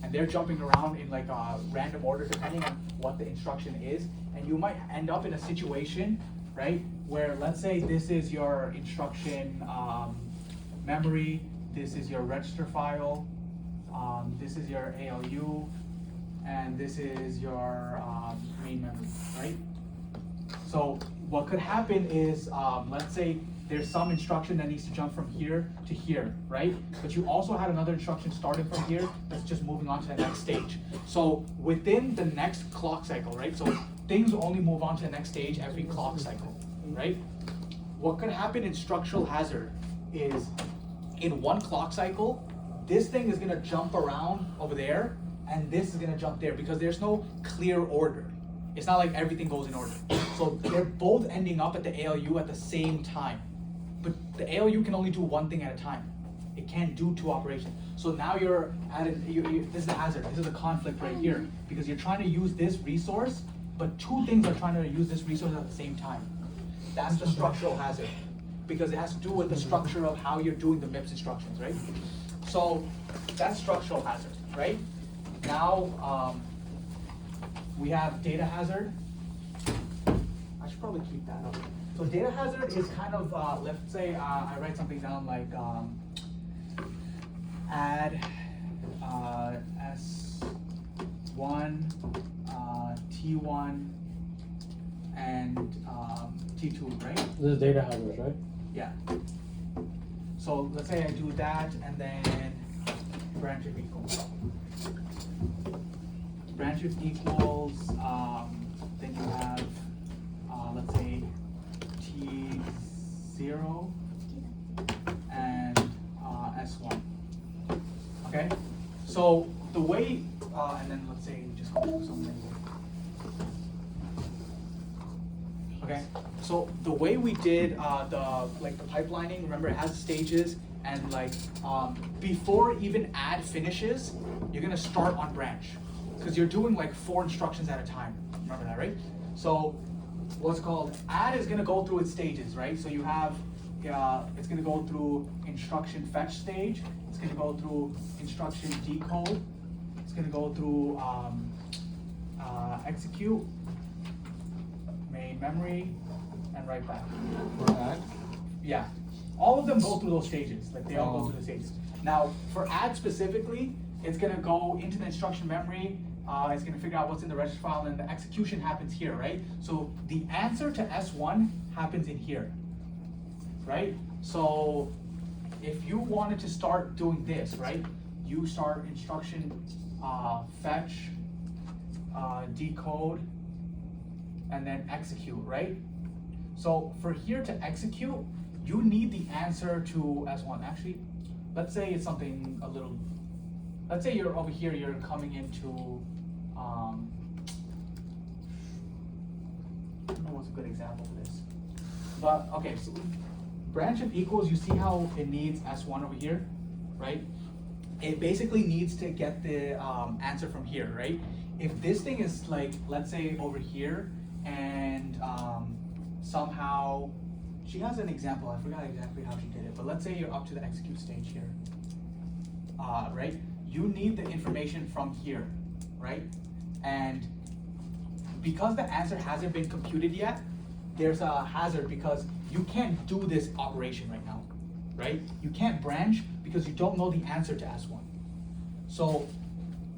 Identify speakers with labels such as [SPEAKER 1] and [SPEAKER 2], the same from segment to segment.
[SPEAKER 1] and they're jumping around in like a random order depending on what the instruction is, and you might end up in a situation, right, where let's say this is your instruction memory, this is your register file, this is your ALU, and this is your main memory, right? So what could happen is, let's say there's some instruction that needs to jump from here to here, right? But you also had another instruction starting from here that's just moving on to the next stage. So within the next clock cycle, right? So things only move on to the next stage every clock cycle, right? What could happen in structural hazard is in one clock cycle, this thing is gonna jump around over there, and this is gonna jump there because there's no clear order. It's not like everything goes in order. So they're both ending up at the ALU at the same time. But the ALU can only do one thing at a time. It can't do two operations. So now you're at this is a hazard, this is a conflict right here, because you're trying to use this resource, but two things are trying to use this resource at the same time. That's the structural hazard, because it has to do with the structure of how you're doing the MIPS instructions, right? So that's structural hazard, right? Now, we have data hazard. I should probably keep that up. So data hazard is kind of, let's say I write something down like add S1, T1, and T2, right?
[SPEAKER 2] This is data hazards, right?
[SPEAKER 1] Yeah. So let's say I do that and then branch if equals. Branch if equals, then you have, let's say, T0 and S1. Okay? So the way, and then let's say we just go through something. Okay, so the way we did the pipelining, remember it has stages, and like before even add finishes, you're gonna start on branch, because you're doing like 4 instructions at a time. Remember that, right? So what's called add is gonna go through its stages, right? So you have it's gonna go through instruction fetch stage, it's gonna go through instruction decode, it's gonna go through execute, main memory, and write back.
[SPEAKER 2] For add?
[SPEAKER 1] Yeah, all of them go through those stages. Like they all go through the stages. Now, for add specifically, it's gonna go into the instruction memory. It's gonna figure out what's in the register file, and the execution happens here, right? So the answer to S1 happens in here, right? So if you wanted to start doing this, right? You start instruction fetch, decode, and then execute, right? So for here to execute, you need the answer to S1. Actually, let's say it's something a little, let's say you're over here, you're coming into, I don't know what's a good example for this. But okay, so branch of equals, you see how it needs S1 over here, right? It basically needs to get the answer from here, right? If this thing is like, let's say over here, and somehow, she has an example, I forgot exactly how she did it, but let's say you're up to the execute stage here, right? You need the information from here, right? And because the answer hasn't been computed yet, there's a hazard because you can't do this operation right now, right? You can't branch because you don't know the answer to S1. So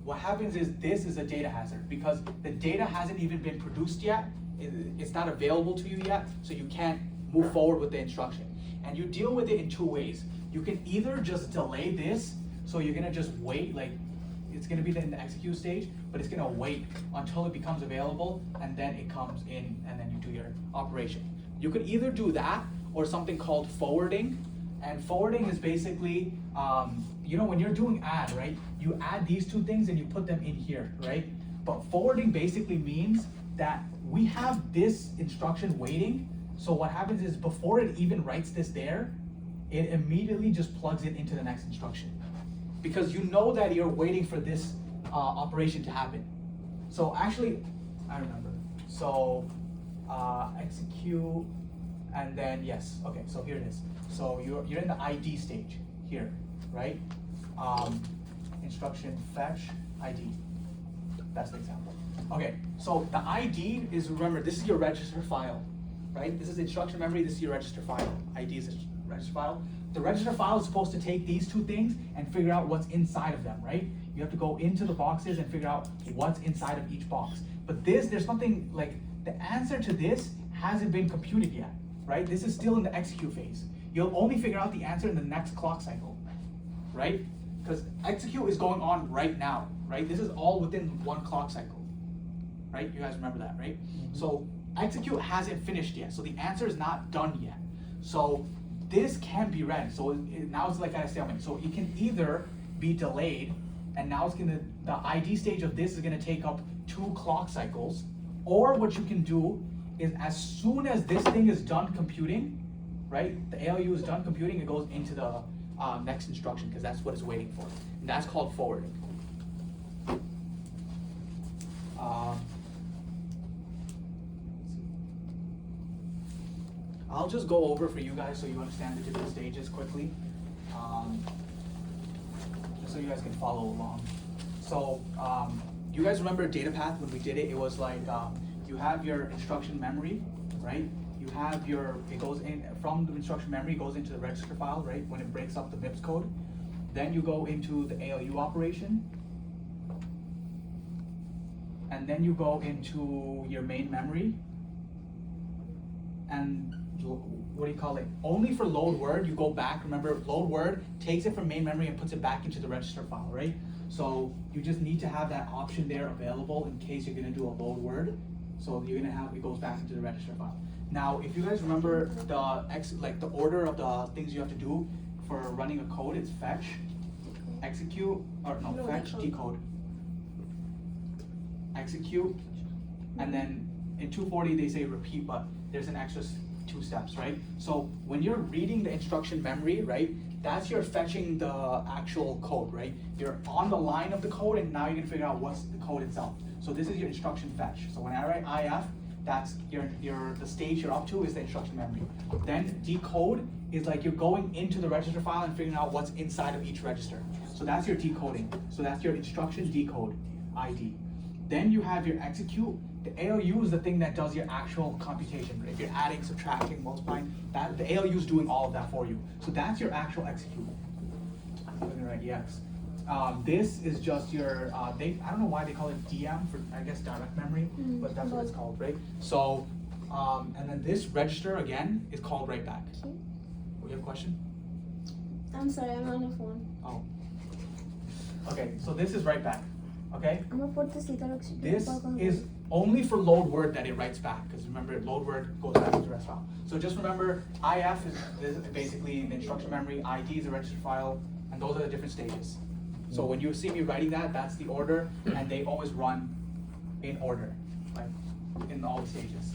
[SPEAKER 1] what happens is this is a data hazard because the data hasn't even been produced yet. It's not available to you yet, so you can't move forward with the instruction. And you deal with it in 2 ways. You can either just delay this, so you're gonna just wait, like it's gonna be in the execute stage, but it's gonna wait until it becomes available, and then it comes in, and then you do your operation. You could either do that or something called forwarding. And forwarding is basically, you know, when you're doing add, right? You add these 2 things and you put them in here, right? But forwarding basically means that we have this instruction waiting. So what happens is before it even writes this there, it immediately just plugs it into the next instruction. Because you know that you're waiting for this operation to happen. So actually, I remember. So execute, and then yes, okay, so here it is. So you're in the ID stage here, right? instruction fetch ID. That's the example. Okay, so the ID is, remember, this is your register file, right? This is instruction memory, this is your register file. ID is a register file. The register file is supposed to take these two things and figure out what's inside of them, right? You have to go into the boxes and figure out what's inside of each box. But this, there's something like, the answer to this hasn't been computed yet, right? This is still in the execute phase. You'll only figure out the answer in the next clock cycle, right? Because execute is going on right now, right? This is all within one clock cycle, right? You guys remember that, right?
[SPEAKER 2] Mm-hmm.
[SPEAKER 1] So execute hasn't finished yet, so the answer is not done yet. So this can be read, so now it's like at a stalemate. So it can either be delayed, and now it's gonna, the ID stage of this is gonna take up 2 clock cycles, or what you can do is as soon as this thing is done computing, right? The ALU is done computing, it goes into the next instruction, because that's what it's waiting for. And that's called forwarding. I'll just go over for you guys so you understand the different stages quickly. Just so you guys can follow along. So, you guys remember data path when we did it? It was like, you have your instruction memory, right? You have your, it goes in, from the instruction memory, it goes into the register file, right? When it breaks up the MIPS code. Then you go into the ALU operation. And then you go into your main memory. And what do you call it? Only for load word, you go back, remember, load word takes it from main memory and puts it back into the register file, right? So you just need to have that option there available in case you're gonna do a load word. So you're gonna have, it goes back into the register file. Now, if you guys remember the order of the things you have to do for running a code, it's fetch, execute, or no, fetch, decode, execute, and then in 240 they say repeat, but there's an extra 2 steps, right? So when you're reading the instruction memory, right, that's your fetching the actual code, right? You're on the line of the code, and now you're gonna figure out what's the code itself. So this is your instruction fetch. So when I write IF, that's the stage you're up to is the instruction memory. Then decode is like you're going into the register file and figuring out what's inside of each register. So that's your decoding. So that's your instruction decode ID. Then you have your execute. The ALU is the thing that does your actual computation. If you're adding, subtracting, multiplying, that the ALU is doing all of that for you. So that's your actual execute. I'm gonna write EX. This is just your, I don't know why they call it DM for, I guess, direct memory, but that's what it's called, right? So, and then this register, again, is called write back.
[SPEAKER 3] Okay.
[SPEAKER 1] You have a question?
[SPEAKER 3] I'm sorry, I'm on the phone.
[SPEAKER 1] Oh. Okay, so this is write back, okay?
[SPEAKER 3] I'm gonna put this either.
[SPEAKER 1] This is only for load word that it writes back, because remember, load word goes back to the rest file. So just remember, IF is basically the instruction memory, ID is a register file, and those are the different stages. So when you see me writing that, that's the order, and they always run in order, like in all the stages.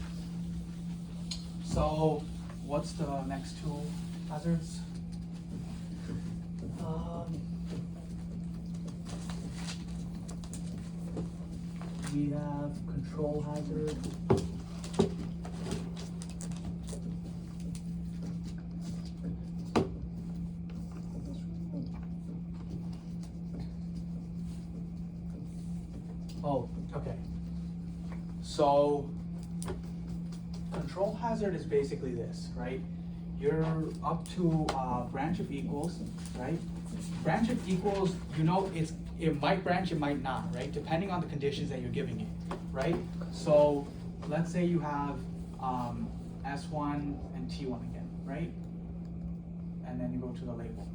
[SPEAKER 1] So what's the next 2 hazards? We have control hazard. Oh, okay. So, control hazard is basically this, right? You're up to branch of equals, right? Branch of equals, you know, it might branch, it might not, right? Depending on the conditions that you're giving it, right? So, let's say you have S1 and T1 again, right? And then you go to the label.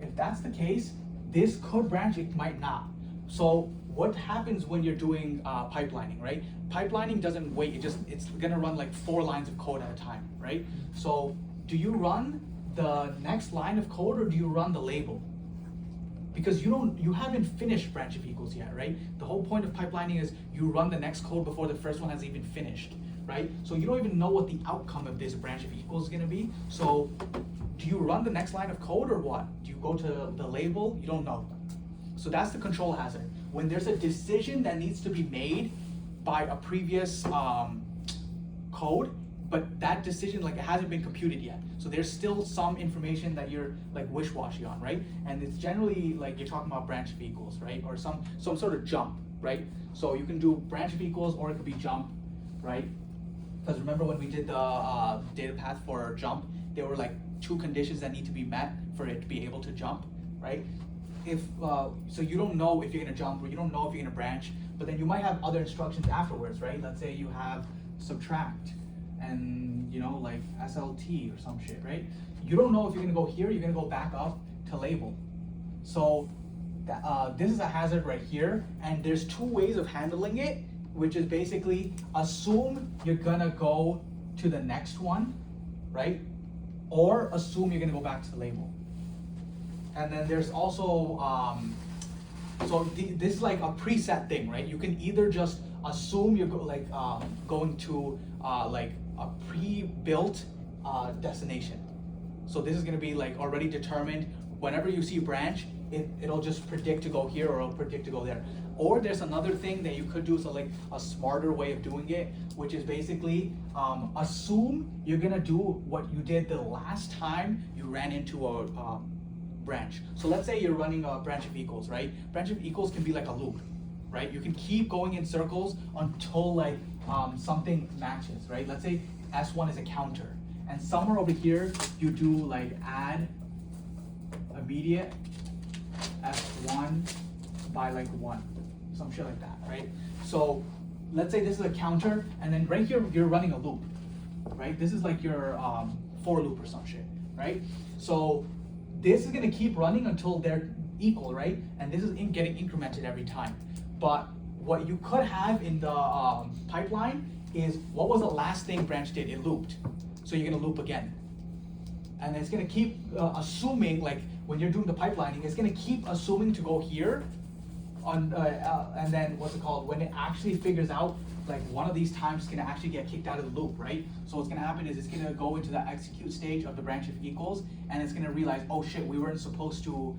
[SPEAKER 1] If that's the case, this could branch, it might not. So what happens when you're doing pipelining, right? Pipelining doesn't wait, it's gonna run like 4 lines of code at a time, right? So do you run the next line of code or do you run the label? Because you haven't finished branch of equals yet, right? The whole point of pipelining is you run the next code before the first one has even finished, right? So you don't even know what the outcome of this branch of equals is gonna be. So do you run the next line of code or what? Do you go to the label? You don't know. So that's the control hazard. When there's a decision that needs to be made by a previous code, but that decision, like, it hasn't been computed yet. So there's still some information that you're like wish-washy on, right? And it's generally like you're talking about branch of equals, right? Or some sort of jump, right? So you can do branch of equals, or it could be jump, right? Because remember when we did the data path for jump, there were like 2 conditions that need to be met for it to be able to jump, right? If so you don't know if you're gonna jump, or you don't know if you're gonna branch, but then you might have other instructions afterwards, right? Let's say you have subtract and, you know, like SLT or some shit, right? You don't know if you're gonna go here, you're gonna go back up to label. So this is a hazard right here, and there's 2 ways of handling it, which is basically assume you're gonna go to the next one, right? Or assume you're gonna go back to the label. And then there's also, this is like a preset thing, right? You can either just assume you're going to like a pre-built destination. So this is gonna be like already determined. Whenever you see branch, it'll just predict to go here, or it'll predict to go there. Or there's another thing that you could do, so like a smarter way of doing it, which is basically assume you're gonna do what you did the last time you ran into a branch. So let's say you're running a branch of equals, right? Branch of equals can be like a loop, right? You can keep going in circles until like something matches, right? Let's say S1 is a counter, and somewhere over here you do like add immediate S1 by like 1, some shit like that, right? So let's say this is a counter, and then right here you're running a loop, right? This is like your for loop or some shit, right? So this is gonna keep running until they're equal, right? And this is getting incremented every time. But what you could have in the pipeline is, what was the last thing branch did? It looped. So you're gonna loop again. And it's gonna keep assuming, like when you're doing the pipelining, it's gonna keep assuming to go here on, and then what's it called? When it actually figures out, like one of these times it's gonna actually get kicked out of the loop, right? So what's gonna happen is it's gonna go into the execute stage of the branch of equals, and it's gonna realize, oh shit, we weren't supposed to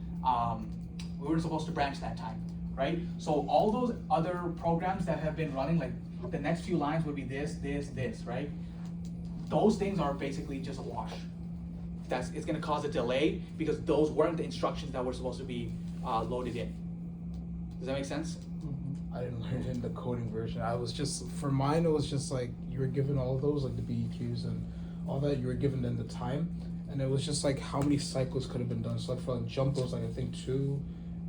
[SPEAKER 1] branch that time, right? So all those other programs that have been running, like the next few lines would be this, right? Those things are basically just a wash. It's gonna cause a delay because those weren't the instructions that were supposed to be loaded in. Does that make sense?
[SPEAKER 2] I didn't learn it in the coding version. I was just, for mine, it was just like, you were given all of those, like the BEQs and all that, you were given then the time, and it was just like how many cycles could have been done. So like for like jump, it was like I think 2,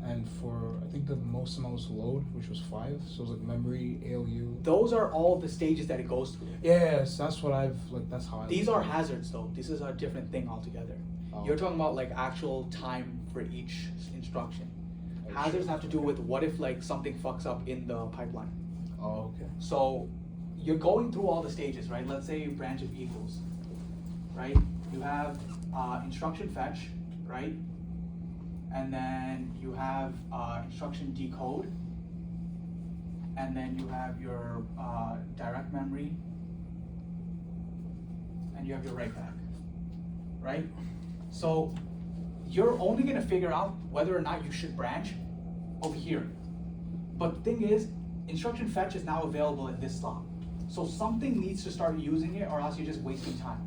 [SPEAKER 2] and for I think the most amount was load, which was 5. So it was like memory, ALU.
[SPEAKER 1] Those are all the stages that it goes through.
[SPEAKER 2] Yes, that's what that's how I.
[SPEAKER 1] These are hazards though. This is a different thing altogether.
[SPEAKER 2] Oh.
[SPEAKER 1] You're talking about like actual time for each instruction. Hazards have to do with what if like something fucks up in the pipeline.
[SPEAKER 2] Oh, okay.
[SPEAKER 1] So you're going through all the stages, right? Let's say branch of equals, right? You have instruction fetch, right? And then you have instruction decode, and then you have your direct memory, and you have your write back, right? So you're only gonna figure out whether or not you should branch over here. But the thing is, instruction fetch is now available in this slot. So something needs to start using it, or else you're just wasting time,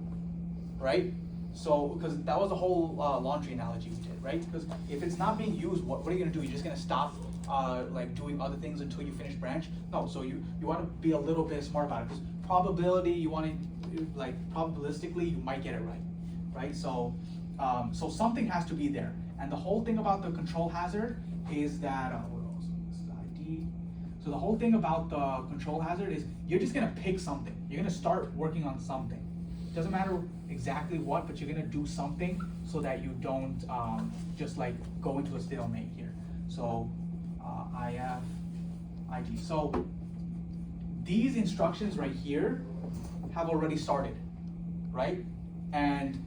[SPEAKER 1] right? So, because that was the whole laundry analogy we did, right? Because if it's not being used, what are you gonna do? You're just gonna stop like doing other things until you finish branch? No, so you wanna be a little bit smart about it, because probability, you wanna, like probabilistically, you might get it right? So, so something has to be there. And the whole thing about the control hazard is that, what else? This is ID. So the whole thing about the control hazard is you're just gonna pick something. You're gonna start working on something. Doesn't matter exactly what, but you're gonna do something so that you don't just like go into a stalemate here. So IF, ID. So these instructions right here have already started, right? And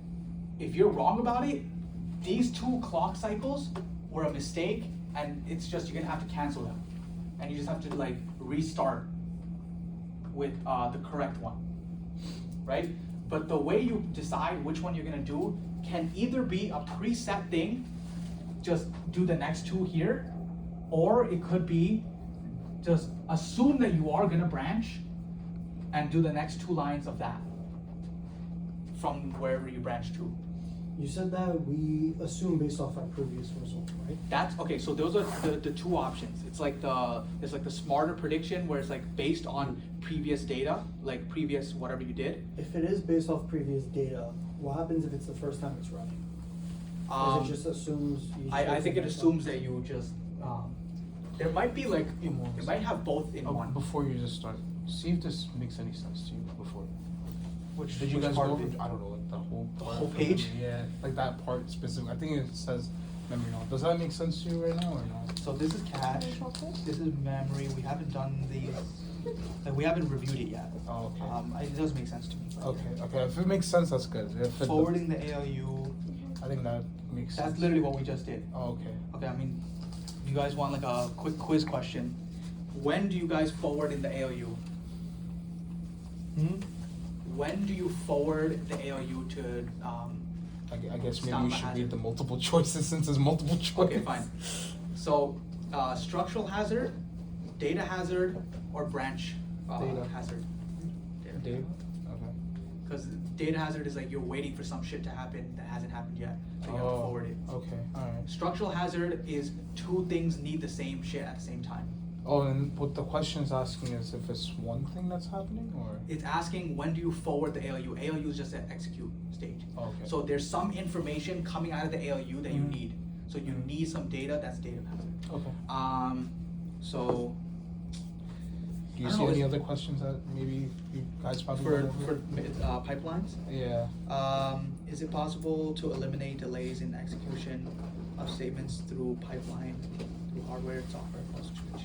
[SPEAKER 1] if you're wrong about it, these 2 clock cycles were a mistake, and it's just, you're gonna have to cancel them. And you just have to like restart with the correct one, right? But the way you decide which one you're gonna do can either be a preset thing, just do the next 2 here, or it could be just assume that you are gonna branch and do the next 2 lines of that. from wherever you branch to.
[SPEAKER 4] You said that we assume based off our previous result, right?
[SPEAKER 1] That's okay. So those are the two options. It's like the smarter prediction where it's like based on previous data, like previous whatever you did.
[SPEAKER 4] If it is based off previous data, what happens if it's the first time it's running? Or it just assumes.
[SPEAKER 1] I think it assumes that you just. There might be like it might have both in one.
[SPEAKER 2] Before you just start, see if this makes any sense to you before.
[SPEAKER 1] Which
[SPEAKER 2] Did you
[SPEAKER 1] which
[SPEAKER 2] guys
[SPEAKER 1] part
[SPEAKER 2] go
[SPEAKER 1] of
[SPEAKER 2] over?
[SPEAKER 1] it?
[SPEAKER 2] I don't know, like the whole
[SPEAKER 1] The
[SPEAKER 2] part
[SPEAKER 1] whole
[SPEAKER 2] of
[SPEAKER 1] page?
[SPEAKER 2] Yeah, like that part specific. I think it says memory now. Does that make sense to you right now or not?
[SPEAKER 1] So this is cache. This is memory. We haven't done these. Like we haven't reviewed it yet.
[SPEAKER 2] Oh, okay.
[SPEAKER 1] It does make sense to me. but
[SPEAKER 2] Okay. If it makes sense, that's good. If it
[SPEAKER 1] Forwarding the ALU.
[SPEAKER 2] I think that makes sense.
[SPEAKER 1] That's literally what we just did.
[SPEAKER 2] Oh, okay.
[SPEAKER 1] Okay, I mean, you guys want like a quick quiz question. When do you guys forward in the ALU? When do you forward the ALU to,
[SPEAKER 2] I guess maybe
[SPEAKER 1] Stop
[SPEAKER 2] we
[SPEAKER 1] the
[SPEAKER 2] should
[SPEAKER 1] hazard.
[SPEAKER 2] read the multiple choices since it's multiple choice.
[SPEAKER 1] okay, fine. So, structural hazard, data hazard, or branch
[SPEAKER 2] Data.
[SPEAKER 1] hazard?
[SPEAKER 2] Data? Okay.
[SPEAKER 1] Because data hazard is like you're waiting for some shit to happen that hasn't happened yet, so you have to forward it.
[SPEAKER 2] Okay, alright.
[SPEAKER 1] Structural hazard is two things need the same shit at the same time.
[SPEAKER 2] Oh, and what the question's asking is if it's one thing that's happening or?
[SPEAKER 1] It's asking when do you forward the ALU? ALU is just at execute stage.
[SPEAKER 2] Okay.
[SPEAKER 1] So there's some information coming out of the ALU that you
[SPEAKER 2] Mhm.
[SPEAKER 1] need. So you need some data, that's data hazard.
[SPEAKER 2] Okay.
[SPEAKER 1] So
[SPEAKER 2] Do you
[SPEAKER 1] I don't
[SPEAKER 2] see
[SPEAKER 1] know,
[SPEAKER 2] any
[SPEAKER 1] is-
[SPEAKER 2] other questions that maybe you guys probably
[SPEAKER 1] for
[SPEAKER 2] went over?
[SPEAKER 1] pipelines,
[SPEAKER 2] Yeah.
[SPEAKER 1] is it possible to eliminate delays in execution of statements through pipeline, through hardware and software plus switch?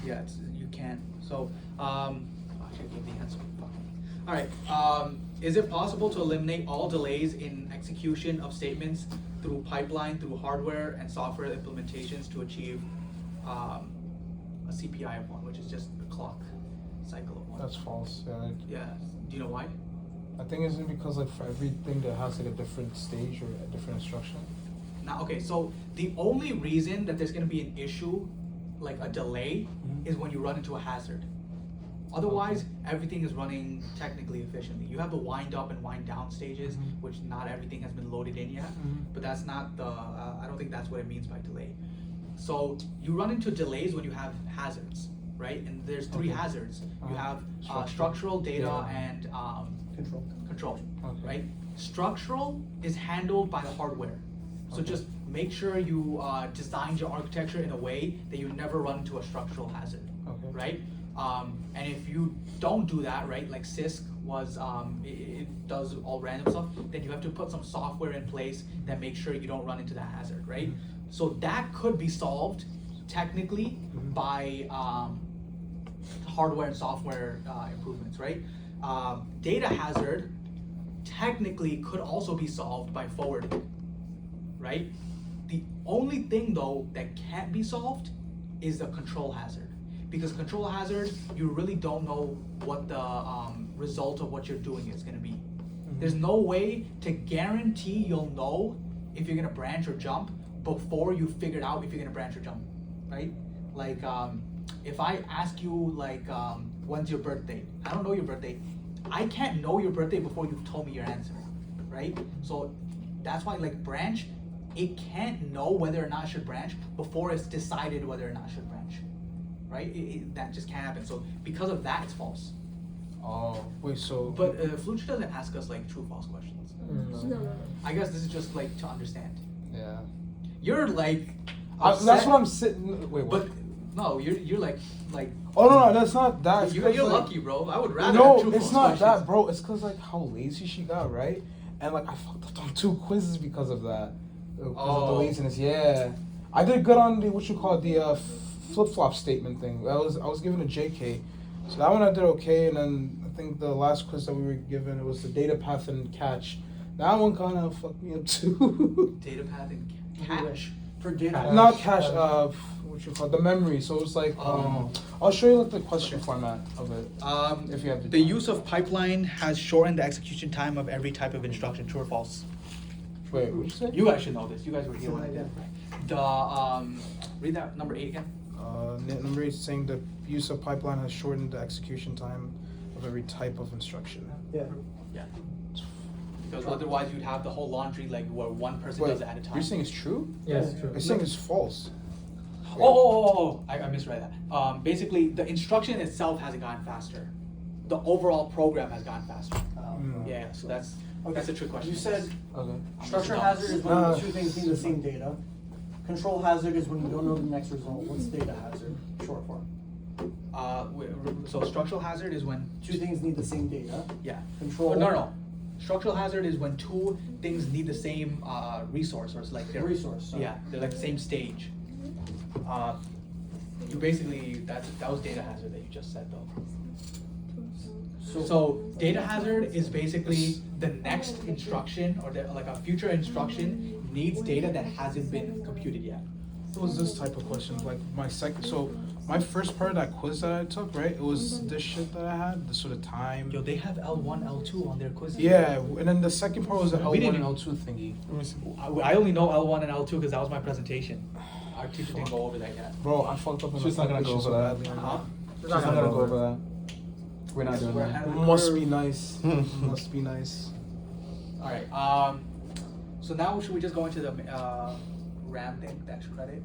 [SPEAKER 1] Yeah, you can. So, actually, I gave the answer. Fuck. All right. Is it possible to eliminate all delays in execution of statements through pipeline, through hardware and software implementations to achieve a CPI of 1, which is just a clock cycle of 1?
[SPEAKER 2] That's false. Yeah.
[SPEAKER 1] Yeah. Do you know why?
[SPEAKER 2] I think isn't because like for everything that has like a different stage or a different instruction.
[SPEAKER 1] Now, okay, so the only reason that there's going to be an issue, like a delay,
[SPEAKER 2] Mhm.
[SPEAKER 1] is when you run into a hazard. Otherwise, everything is running technically efficiently. You have the wind up and wind down stages,
[SPEAKER 2] Mhm.
[SPEAKER 1] which not everything has been loaded in yet,
[SPEAKER 2] Mhm.
[SPEAKER 1] but that's not the, I don't think that's what it means by delay. So you run into delays when you have hazards, right? And there's 3
[SPEAKER 2] Okay.
[SPEAKER 1] hazards. You
[SPEAKER 2] Uh-huh.
[SPEAKER 1] have
[SPEAKER 2] Structural.
[SPEAKER 1] structural, data,
[SPEAKER 2] Yeah.
[SPEAKER 1] and
[SPEAKER 4] Control.
[SPEAKER 1] control,
[SPEAKER 2] Okay.
[SPEAKER 1] right? Structural is handled by the hardware. So
[SPEAKER 2] Okay.
[SPEAKER 1] just make sure you design your architecture in a way that you never run into a structural hazard,
[SPEAKER 2] Okay.
[SPEAKER 1] right? And if you don't do that, right, like CISC was, it does all random stuff, then you have to put some software in place that makes sure you don't run into that hazard, right?
[SPEAKER 2] Mhm.
[SPEAKER 1] So that could be solved technically
[SPEAKER 2] Mhm.
[SPEAKER 1] by hardware and software improvements, right? Data hazard technically could also be solved by forwarding, right? The only thing though that can't be solved is the control hazard. Because control hazard, you really don't know what the result of what you're doing is gonna be. There's no way to guarantee you'll know if you're gonna branch or jump before you figured out if you're gonna branch or jump, right? Like, if I ask you like, when's your birthday? I don't know your birthday. I can't know your birthday before you've told me your answer, right? So that's why like branch, it can't know whether or not it should branch before it's decided whether or not it should branch, right? That just can't happen. So because of that, it's false.
[SPEAKER 2] Oh, wait, so.
[SPEAKER 1] But Fluture doesn't ask us like true false questions.
[SPEAKER 3] No.
[SPEAKER 1] I guess this is just like to understand.
[SPEAKER 2] Yeah.
[SPEAKER 1] You're like,
[SPEAKER 2] That's
[SPEAKER 1] upset,
[SPEAKER 2] what I'm sitting. Wait, what?
[SPEAKER 1] But no, you're like.
[SPEAKER 2] Oh no, that's not that. It's
[SPEAKER 1] You're
[SPEAKER 2] 'cause, like,
[SPEAKER 1] lucky, bro. I would rather.
[SPEAKER 2] No,
[SPEAKER 1] have true
[SPEAKER 2] it's
[SPEAKER 1] false
[SPEAKER 2] not
[SPEAKER 1] questions.
[SPEAKER 2] that, bro. It's cause like how lazy she got, right? And like I fucked up on 2 quizzes because of that. Because of the
[SPEAKER 1] Oh.
[SPEAKER 2] laziness. Yeah, I did good on the what you call it, the flip flop statement thing. I was given a JK, so that one I did okay. And then I think the last quiz that we were given it was the data path and catch. That one kind of fucked me up too.
[SPEAKER 1] Data path and catch.
[SPEAKER 4] For data.
[SPEAKER 2] Not catch. What you call it, the memory. So it was like I'll show you like the question format of it. If you have
[SPEAKER 1] The use of pipeline has shortened the execution time of every type of instruction. True or false?
[SPEAKER 2] Wait, what you say?
[SPEAKER 1] You guys should know this. You guys were here when I did. Read that number 8 again.
[SPEAKER 2] Number 8 saying the use of pipeline has shortened the execution time of of every type of instruction.
[SPEAKER 4] Yeah.
[SPEAKER 1] Yeah. Because otherwise you'd have the whole laundry like where one person
[SPEAKER 2] Wait,
[SPEAKER 1] does it at a time.
[SPEAKER 2] you're saying it's true?
[SPEAKER 5] Yeah, it's true.
[SPEAKER 2] You're saying it's false.
[SPEAKER 1] I misread that. Basically, the instruction itself hasn't gotten faster. The overall program has gotten faster.
[SPEAKER 2] Mm.
[SPEAKER 1] Yeah, so that's a trick question.
[SPEAKER 4] You said
[SPEAKER 2] Okay.
[SPEAKER 4] structure hazard is when the two things need the same data. Control hazard is when you don't know the next result. What's data hazard short for?
[SPEAKER 1] So structural hazard is when
[SPEAKER 4] Two things need the same data.
[SPEAKER 1] yeah.
[SPEAKER 4] Control.
[SPEAKER 1] No. Structural hazard is when two things need the same resource, or it's like they're
[SPEAKER 4] Resource, sorry.
[SPEAKER 1] Yeah, they're like the same stage. You basically that was data hazard that you just said though. So data hazard is basically the next instruction or like a future instruction needs data that hasn't been computed yet.
[SPEAKER 2] It was this type of question, like my first part of that quiz that I took, right? It was this shit that I had, the sort of time.
[SPEAKER 1] Yo, they have L1, L2 on their quiz.
[SPEAKER 2] Yeah, and then the second part was the
[SPEAKER 1] We
[SPEAKER 2] L1
[SPEAKER 1] didn't-
[SPEAKER 2] and L2 thingy.
[SPEAKER 5] Let me see.
[SPEAKER 1] I only know L1 and L2 because that was my presentation. Our teacher didn't go over that yet.
[SPEAKER 2] Bro, I fucked up on
[SPEAKER 5] She's not gonna go over that.
[SPEAKER 1] Huh?
[SPEAKER 5] She's not gonna go over that. We're not doing
[SPEAKER 1] We're
[SPEAKER 5] that.
[SPEAKER 1] ahead of the
[SPEAKER 2] Must
[SPEAKER 1] curve.
[SPEAKER 2] be nice. Must be nice.
[SPEAKER 1] All right. So now should we just go into the RAM thing, the extra credit,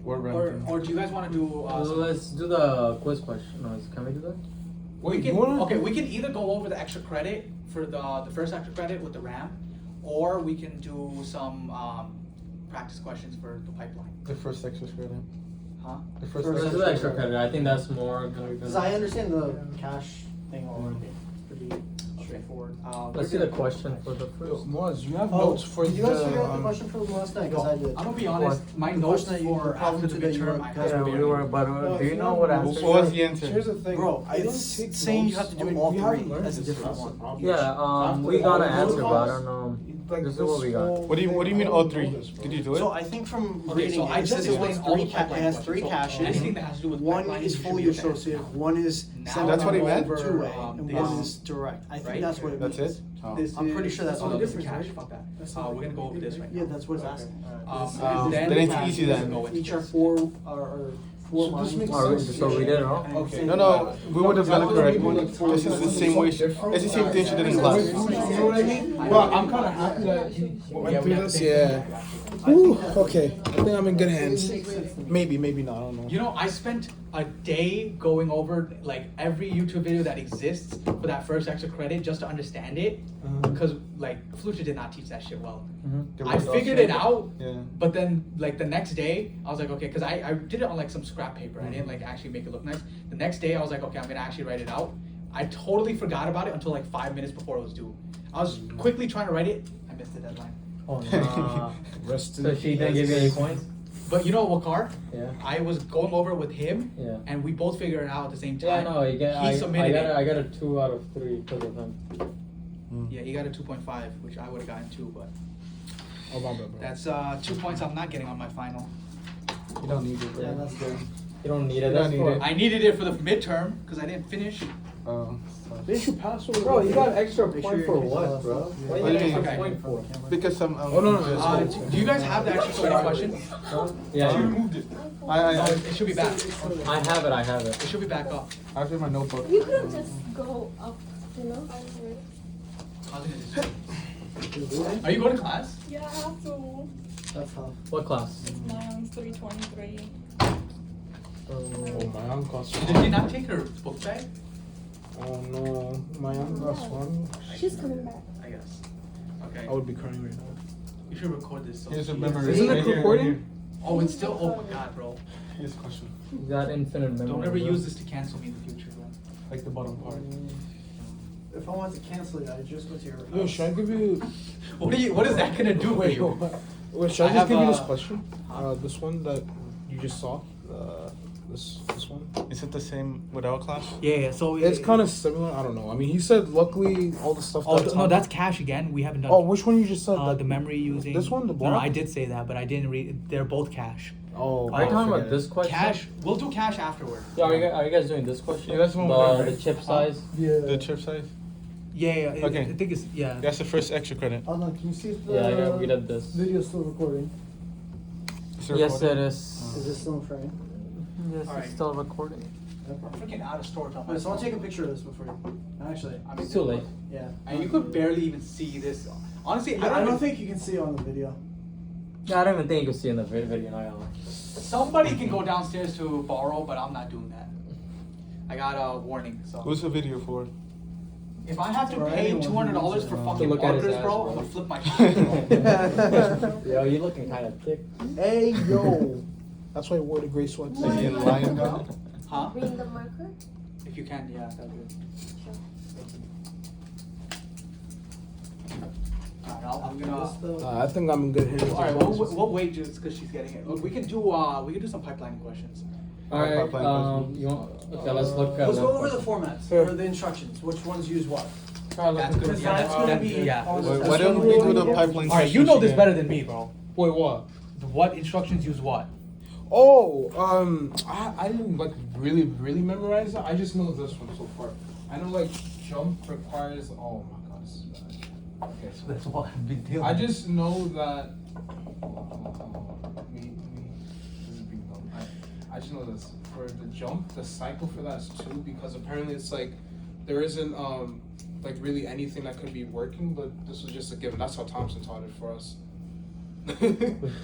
[SPEAKER 1] or do you guys want to do?
[SPEAKER 5] So let's do the quiz question. No, can we do that?
[SPEAKER 1] We can either go over the extra credit for the first extra credit with the RAM, or we can do some practice questions for the pipeline.
[SPEAKER 5] The first extra credit.
[SPEAKER 1] Huh?
[SPEAKER 5] The first
[SPEAKER 4] First
[SPEAKER 5] extra
[SPEAKER 4] extra
[SPEAKER 5] extra
[SPEAKER 4] credit.
[SPEAKER 5] credit. I think that's more
[SPEAKER 4] Because I understand the cash thing already. Pretty straightforward.
[SPEAKER 5] Let's see the question for the
[SPEAKER 2] Yo,
[SPEAKER 5] first.
[SPEAKER 2] Moaz, you have notes for
[SPEAKER 4] did you guys figure out the
[SPEAKER 2] the
[SPEAKER 4] question for last night? Because I did.
[SPEAKER 1] I'm gonna be honest. My
[SPEAKER 4] The
[SPEAKER 1] notes
[SPEAKER 4] question that you
[SPEAKER 1] for
[SPEAKER 4] probably
[SPEAKER 1] after the
[SPEAKER 4] today you
[SPEAKER 1] midterm,
[SPEAKER 4] were-
[SPEAKER 1] I
[SPEAKER 4] Yeah,
[SPEAKER 1] have
[SPEAKER 5] we
[SPEAKER 1] very-
[SPEAKER 5] were, but do you know what answer?
[SPEAKER 6] What was the answer?
[SPEAKER 2] Here's the thing.
[SPEAKER 4] Bro,
[SPEAKER 2] I don't
[SPEAKER 4] it's
[SPEAKER 2] take
[SPEAKER 4] saying you
[SPEAKER 2] notes.
[SPEAKER 4] have to do
[SPEAKER 2] I mean,
[SPEAKER 4] all
[SPEAKER 2] we
[SPEAKER 4] three
[SPEAKER 2] haven't learned
[SPEAKER 4] as a
[SPEAKER 2] this,
[SPEAKER 4] different
[SPEAKER 2] that's the
[SPEAKER 4] one.
[SPEAKER 2] problem.
[SPEAKER 5] Yeah,
[SPEAKER 2] After
[SPEAKER 5] we got an
[SPEAKER 2] all
[SPEAKER 5] answer,
[SPEAKER 2] those
[SPEAKER 5] but I
[SPEAKER 2] calls,
[SPEAKER 5] don't know.
[SPEAKER 2] like,
[SPEAKER 5] This is what we got.
[SPEAKER 2] whole
[SPEAKER 6] What do you
[SPEAKER 2] thing,
[SPEAKER 6] mean
[SPEAKER 2] I
[SPEAKER 6] all
[SPEAKER 2] don't
[SPEAKER 6] three?
[SPEAKER 2] know this, bro.
[SPEAKER 6] Did you do it?
[SPEAKER 4] So I think from
[SPEAKER 1] Okay,
[SPEAKER 4] reading
[SPEAKER 1] so I
[SPEAKER 4] it, it
[SPEAKER 1] just
[SPEAKER 4] says it
[SPEAKER 1] explained
[SPEAKER 4] has
[SPEAKER 1] all
[SPEAKER 4] three
[SPEAKER 1] the pipeline
[SPEAKER 4] has
[SPEAKER 1] questions.
[SPEAKER 4] three
[SPEAKER 1] So
[SPEAKER 4] caches.
[SPEAKER 1] anything that has to do with
[SPEAKER 4] One
[SPEAKER 1] pipeline,
[SPEAKER 4] is
[SPEAKER 1] you should
[SPEAKER 4] fully
[SPEAKER 1] be okay.
[SPEAKER 4] associated, one is
[SPEAKER 1] Now
[SPEAKER 6] That's what he meant?
[SPEAKER 4] two-way,
[SPEAKER 1] Um,
[SPEAKER 4] and
[SPEAKER 1] this-
[SPEAKER 4] one is direct. I think
[SPEAKER 1] right?
[SPEAKER 4] that's what it means.
[SPEAKER 6] That's it? Oh.
[SPEAKER 1] This
[SPEAKER 4] I'm pretty
[SPEAKER 1] is-
[SPEAKER 4] sure that's
[SPEAKER 1] oh,
[SPEAKER 4] what
[SPEAKER 1] this
[SPEAKER 4] it
[SPEAKER 1] is
[SPEAKER 4] is,
[SPEAKER 1] cash.
[SPEAKER 4] right?
[SPEAKER 1] Fuck that. We're gonna go over this right now.
[SPEAKER 4] Yeah, that's what it's asking.
[SPEAKER 6] Then it's
[SPEAKER 1] cash
[SPEAKER 6] easy
[SPEAKER 1] is
[SPEAKER 6] then.
[SPEAKER 1] gonna go into
[SPEAKER 4] Each are
[SPEAKER 1] this.
[SPEAKER 4] four
[SPEAKER 2] So this makes
[SPEAKER 5] Alright,
[SPEAKER 2] sense.
[SPEAKER 5] so we did it all?
[SPEAKER 2] Okay.
[SPEAKER 6] No, we would have done it correct.
[SPEAKER 2] Maybe like
[SPEAKER 6] This is the same way. It's the same thing she did in
[SPEAKER 2] You
[SPEAKER 6] class.
[SPEAKER 2] know what I mean? Well, I'm kind of happy that he went
[SPEAKER 1] Yeah, we
[SPEAKER 2] through
[SPEAKER 1] have
[SPEAKER 2] this.
[SPEAKER 1] to-
[SPEAKER 2] Yeah. Whew, okay. I think I'm in good hands. Maybe not. I don't know.
[SPEAKER 1] You know, I spent a day going over like every YouTube video that exists for that first extra credit just to understand it, because like Flutia did not teach that shit well. I figured it out,
[SPEAKER 6] Yeah.
[SPEAKER 1] but then like the next day I was like, okay, because I did it on like some scrap paper. I didn't like actually make it look nice. The next day I was like, okay, I'm gonna actually write it out. I totally forgot about it until like 5 minutes before it was due. I was quickly trying to write it. I missed the deadline.
[SPEAKER 5] Oh no.
[SPEAKER 2] Rest in
[SPEAKER 5] So she didn't give you any points?
[SPEAKER 1] But you know what, Wakar?
[SPEAKER 5] Yeah.
[SPEAKER 1] I was going over it with him,
[SPEAKER 5] Yeah.
[SPEAKER 1] and we both figured it out at the same
[SPEAKER 5] Yeah,
[SPEAKER 1] time.
[SPEAKER 5] no, you get.
[SPEAKER 1] He submitted it.
[SPEAKER 5] I got a 2 out of 3 because of him.
[SPEAKER 1] Yeah, he got a 2.5, which I would have gotten 2, but
[SPEAKER 2] Oh, my bad, bro.
[SPEAKER 1] that's 2 points I'm not getting on my final.
[SPEAKER 5] You don't need it.
[SPEAKER 4] Yeah, that's good.
[SPEAKER 5] You don't need it.
[SPEAKER 6] You
[SPEAKER 5] That's
[SPEAKER 6] don't
[SPEAKER 5] for.
[SPEAKER 6] need it.
[SPEAKER 1] I needed it for the midterm because I didn't finish.
[SPEAKER 6] Oh.
[SPEAKER 2] Didn't you pass over?
[SPEAKER 5] Bro, you got extra
[SPEAKER 4] Make
[SPEAKER 5] point
[SPEAKER 4] sure
[SPEAKER 5] for
[SPEAKER 4] you're getting
[SPEAKER 5] what,
[SPEAKER 4] all
[SPEAKER 5] bro?
[SPEAKER 4] that stuff.
[SPEAKER 5] What do
[SPEAKER 6] What
[SPEAKER 5] you
[SPEAKER 6] do you
[SPEAKER 5] get extra
[SPEAKER 6] mean?
[SPEAKER 5] point for?
[SPEAKER 6] Because some.
[SPEAKER 2] Oh, no.
[SPEAKER 1] Do you guys have the extra credit question?
[SPEAKER 5] Yeah.
[SPEAKER 1] It should be back.
[SPEAKER 5] I have it.
[SPEAKER 1] It should be back up.
[SPEAKER 6] I have in my notebook.
[SPEAKER 3] You could just go up, you know?
[SPEAKER 1] How's it gonna do? Are you going to class?
[SPEAKER 7] Yeah, I have to.
[SPEAKER 4] That's tough.
[SPEAKER 5] What class?
[SPEAKER 7] It's mine's 323.
[SPEAKER 2] Oh, my aunt got
[SPEAKER 1] Did she not take her book bag?
[SPEAKER 2] Oh, no. My aunt got one.
[SPEAKER 3] She's coming back.
[SPEAKER 1] I guess. Okay.
[SPEAKER 2] I would be crying right now.
[SPEAKER 1] You should record this. So
[SPEAKER 6] Here's a
[SPEAKER 1] she-
[SPEAKER 6] memory.
[SPEAKER 2] Isn't it
[SPEAKER 6] Right here,
[SPEAKER 2] recording?
[SPEAKER 6] right here.
[SPEAKER 1] Oh, it's still. Oh my god, bro.
[SPEAKER 6] Here's a question.
[SPEAKER 5] You got infinite memory.
[SPEAKER 1] Don't ever
[SPEAKER 5] bro.
[SPEAKER 1] use this to cancel me in the future, bro.
[SPEAKER 6] Like the bottom part.
[SPEAKER 4] If I want to cancel it, I just go to your
[SPEAKER 2] Yo, should I give you...
[SPEAKER 1] What is that gonna do for
[SPEAKER 2] Wait,
[SPEAKER 1] you?
[SPEAKER 2] wait, should I
[SPEAKER 1] I
[SPEAKER 2] just
[SPEAKER 1] have,
[SPEAKER 2] give you this
[SPEAKER 1] uh,
[SPEAKER 2] question? This one that you just saw? This one?
[SPEAKER 6] Is it the same with our class?
[SPEAKER 1] Yeah. So
[SPEAKER 2] It's kind of similar. I don't know. I mean, he said luckily all the stuff.
[SPEAKER 1] Oh
[SPEAKER 2] that's
[SPEAKER 1] no,
[SPEAKER 2] on-
[SPEAKER 1] that's cash again. We haven't done.
[SPEAKER 2] Oh, which one you just said?
[SPEAKER 1] the memory using.
[SPEAKER 2] This one, the
[SPEAKER 1] No,
[SPEAKER 2] block?
[SPEAKER 1] I did say that, but I didn't read. They're both cash.
[SPEAKER 2] Oh,
[SPEAKER 5] Are you talking about
[SPEAKER 2] forget
[SPEAKER 5] this
[SPEAKER 2] it.
[SPEAKER 5] question?
[SPEAKER 1] Cash. We'll do cash afterward.
[SPEAKER 5] Yeah, are you guys doing this question?
[SPEAKER 6] Yeah, that's the one we did,
[SPEAKER 5] The
[SPEAKER 6] right?
[SPEAKER 5] chip size?
[SPEAKER 4] Yeah.
[SPEAKER 6] The chip size?
[SPEAKER 1] Yeah.
[SPEAKER 6] Okay.
[SPEAKER 1] I think it's
[SPEAKER 6] That's the first extra credit.
[SPEAKER 4] Oh no, can you see if the
[SPEAKER 5] Yeah, we did this.
[SPEAKER 4] video's still recording?
[SPEAKER 6] Is it
[SPEAKER 5] Yes,
[SPEAKER 6] recording?
[SPEAKER 5] it is.
[SPEAKER 4] Is it still in frame?
[SPEAKER 5] Yes,
[SPEAKER 1] Alright.
[SPEAKER 5] it's still recording.
[SPEAKER 1] I'm freaking out of storage on my
[SPEAKER 4] Wait, someone
[SPEAKER 1] phone.
[SPEAKER 4] take a picture of this before you. Actually,
[SPEAKER 1] I mean,
[SPEAKER 5] It's too late.
[SPEAKER 4] yeah.
[SPEAKER 1] And you could barely even see this. Honestly,
[SPEAKER 4] Yeah, I don't think you can see it on the video.
[SPEAKER 5] Yeah, I don't even think you can see in the video. Not gonna lie.
[SPEAKER 1] somebody can go downstairs to borrow, but I'm not doing that. I got a warning. So
[SPEAKER 6] Who's the video for?
[SPEAKER 1] if I have to
[SPEAKER 4] For
[SPEAKER 1] pay
[SPEAKER 4] anyone who
[SPEAKER 1] $200
[SPEAKER 4] needs
[SPEAKER 1] for
[SPEAKER 4] it.
[SPEAKER 1] fucking
[SPEAKER 5] Look at his
[SPEAKER 1] markers,
[SPEAKER 5] ass,
[SPEAKER 1] bro,
[SPEAKER 5] bro.
[SPEAKER 1] I'm gonna flip my shit.
[SPEAKER 5] Yo, you looking kind of thick.
[SPEAKER 2] Hey yo. That's why I wore the gray sweats.
[SPEAKER 3] Why?
[SPEAKER 6] In lion down?
[SPEAKER 1] Huh?
[SPEAKER 3] Bring the marker.
[SPEAKER 1] If you can, yeah, that'd be good.
[SPEAKER 3] Sure.
[SPEAKER 1] Alright, I'm gonna.
[SPEAKER 2] I think I'm in good hands.
[SPEAKER 1] Alright, we'll wait just because she's getting it. We can do some pipelining questions.
[SPEAKER 5] Alright,
[SPEAKER 6] Pipeline
[SPEAKER 5] you want? Okay, let's look at.
[SPEAKER 4] Let's
[SPEAKER 5] one
[SPEAKER 4] go over the
[SPEAKER 5] question.
[SPEAKER 4] formats
[SPEAKER 2] Sure.
[SPEAKER 4] or the instructions. Which ones use what?
[SPEAKER 5] Try
[SPEAKER 1] That's
[SPEAKER 5] looking
[SPEAKER 1] good.
[SPEAKER 5] through
[SPEAKER 1] Yeah,
[SPEAKER 4] that's
[SPEAKER 5] the-
[SPEAKER 4] gonna
[SPEAKER 1] that-
[SPEAKER 4] be
[SPEAKER 1] yeah.
[SPEAKER 4] on the
[SPEAKER 6] Why
[SPEAKER 4] test.
[SPEAKER 6] don't we do the pipeline
[SPEAKER 1] Alright, you know
[SPEAKER 6] questions
[SPEAKER 1] this
[SPEAKER 6] again?
[SPEAKER 1] better than me, bro.
[SPEAKER 2] Wait, what?
[SPEAKER 1] What instructions use what?
[SPEAKER 2] Oh, I didn't like really memorize it. I just know this one so far. I know like jump requires. Oh my god, this is bad. Okay, so
[SPEAKER 1] That's what big deal.
[SPEAKER 2] I just know that. Me, this is being dumb. I just know this for the jump. The cycle for that is 2 because apparently it's like there isn't like really anything that could be working, but this was just a given. That's how Thompson taught it for us.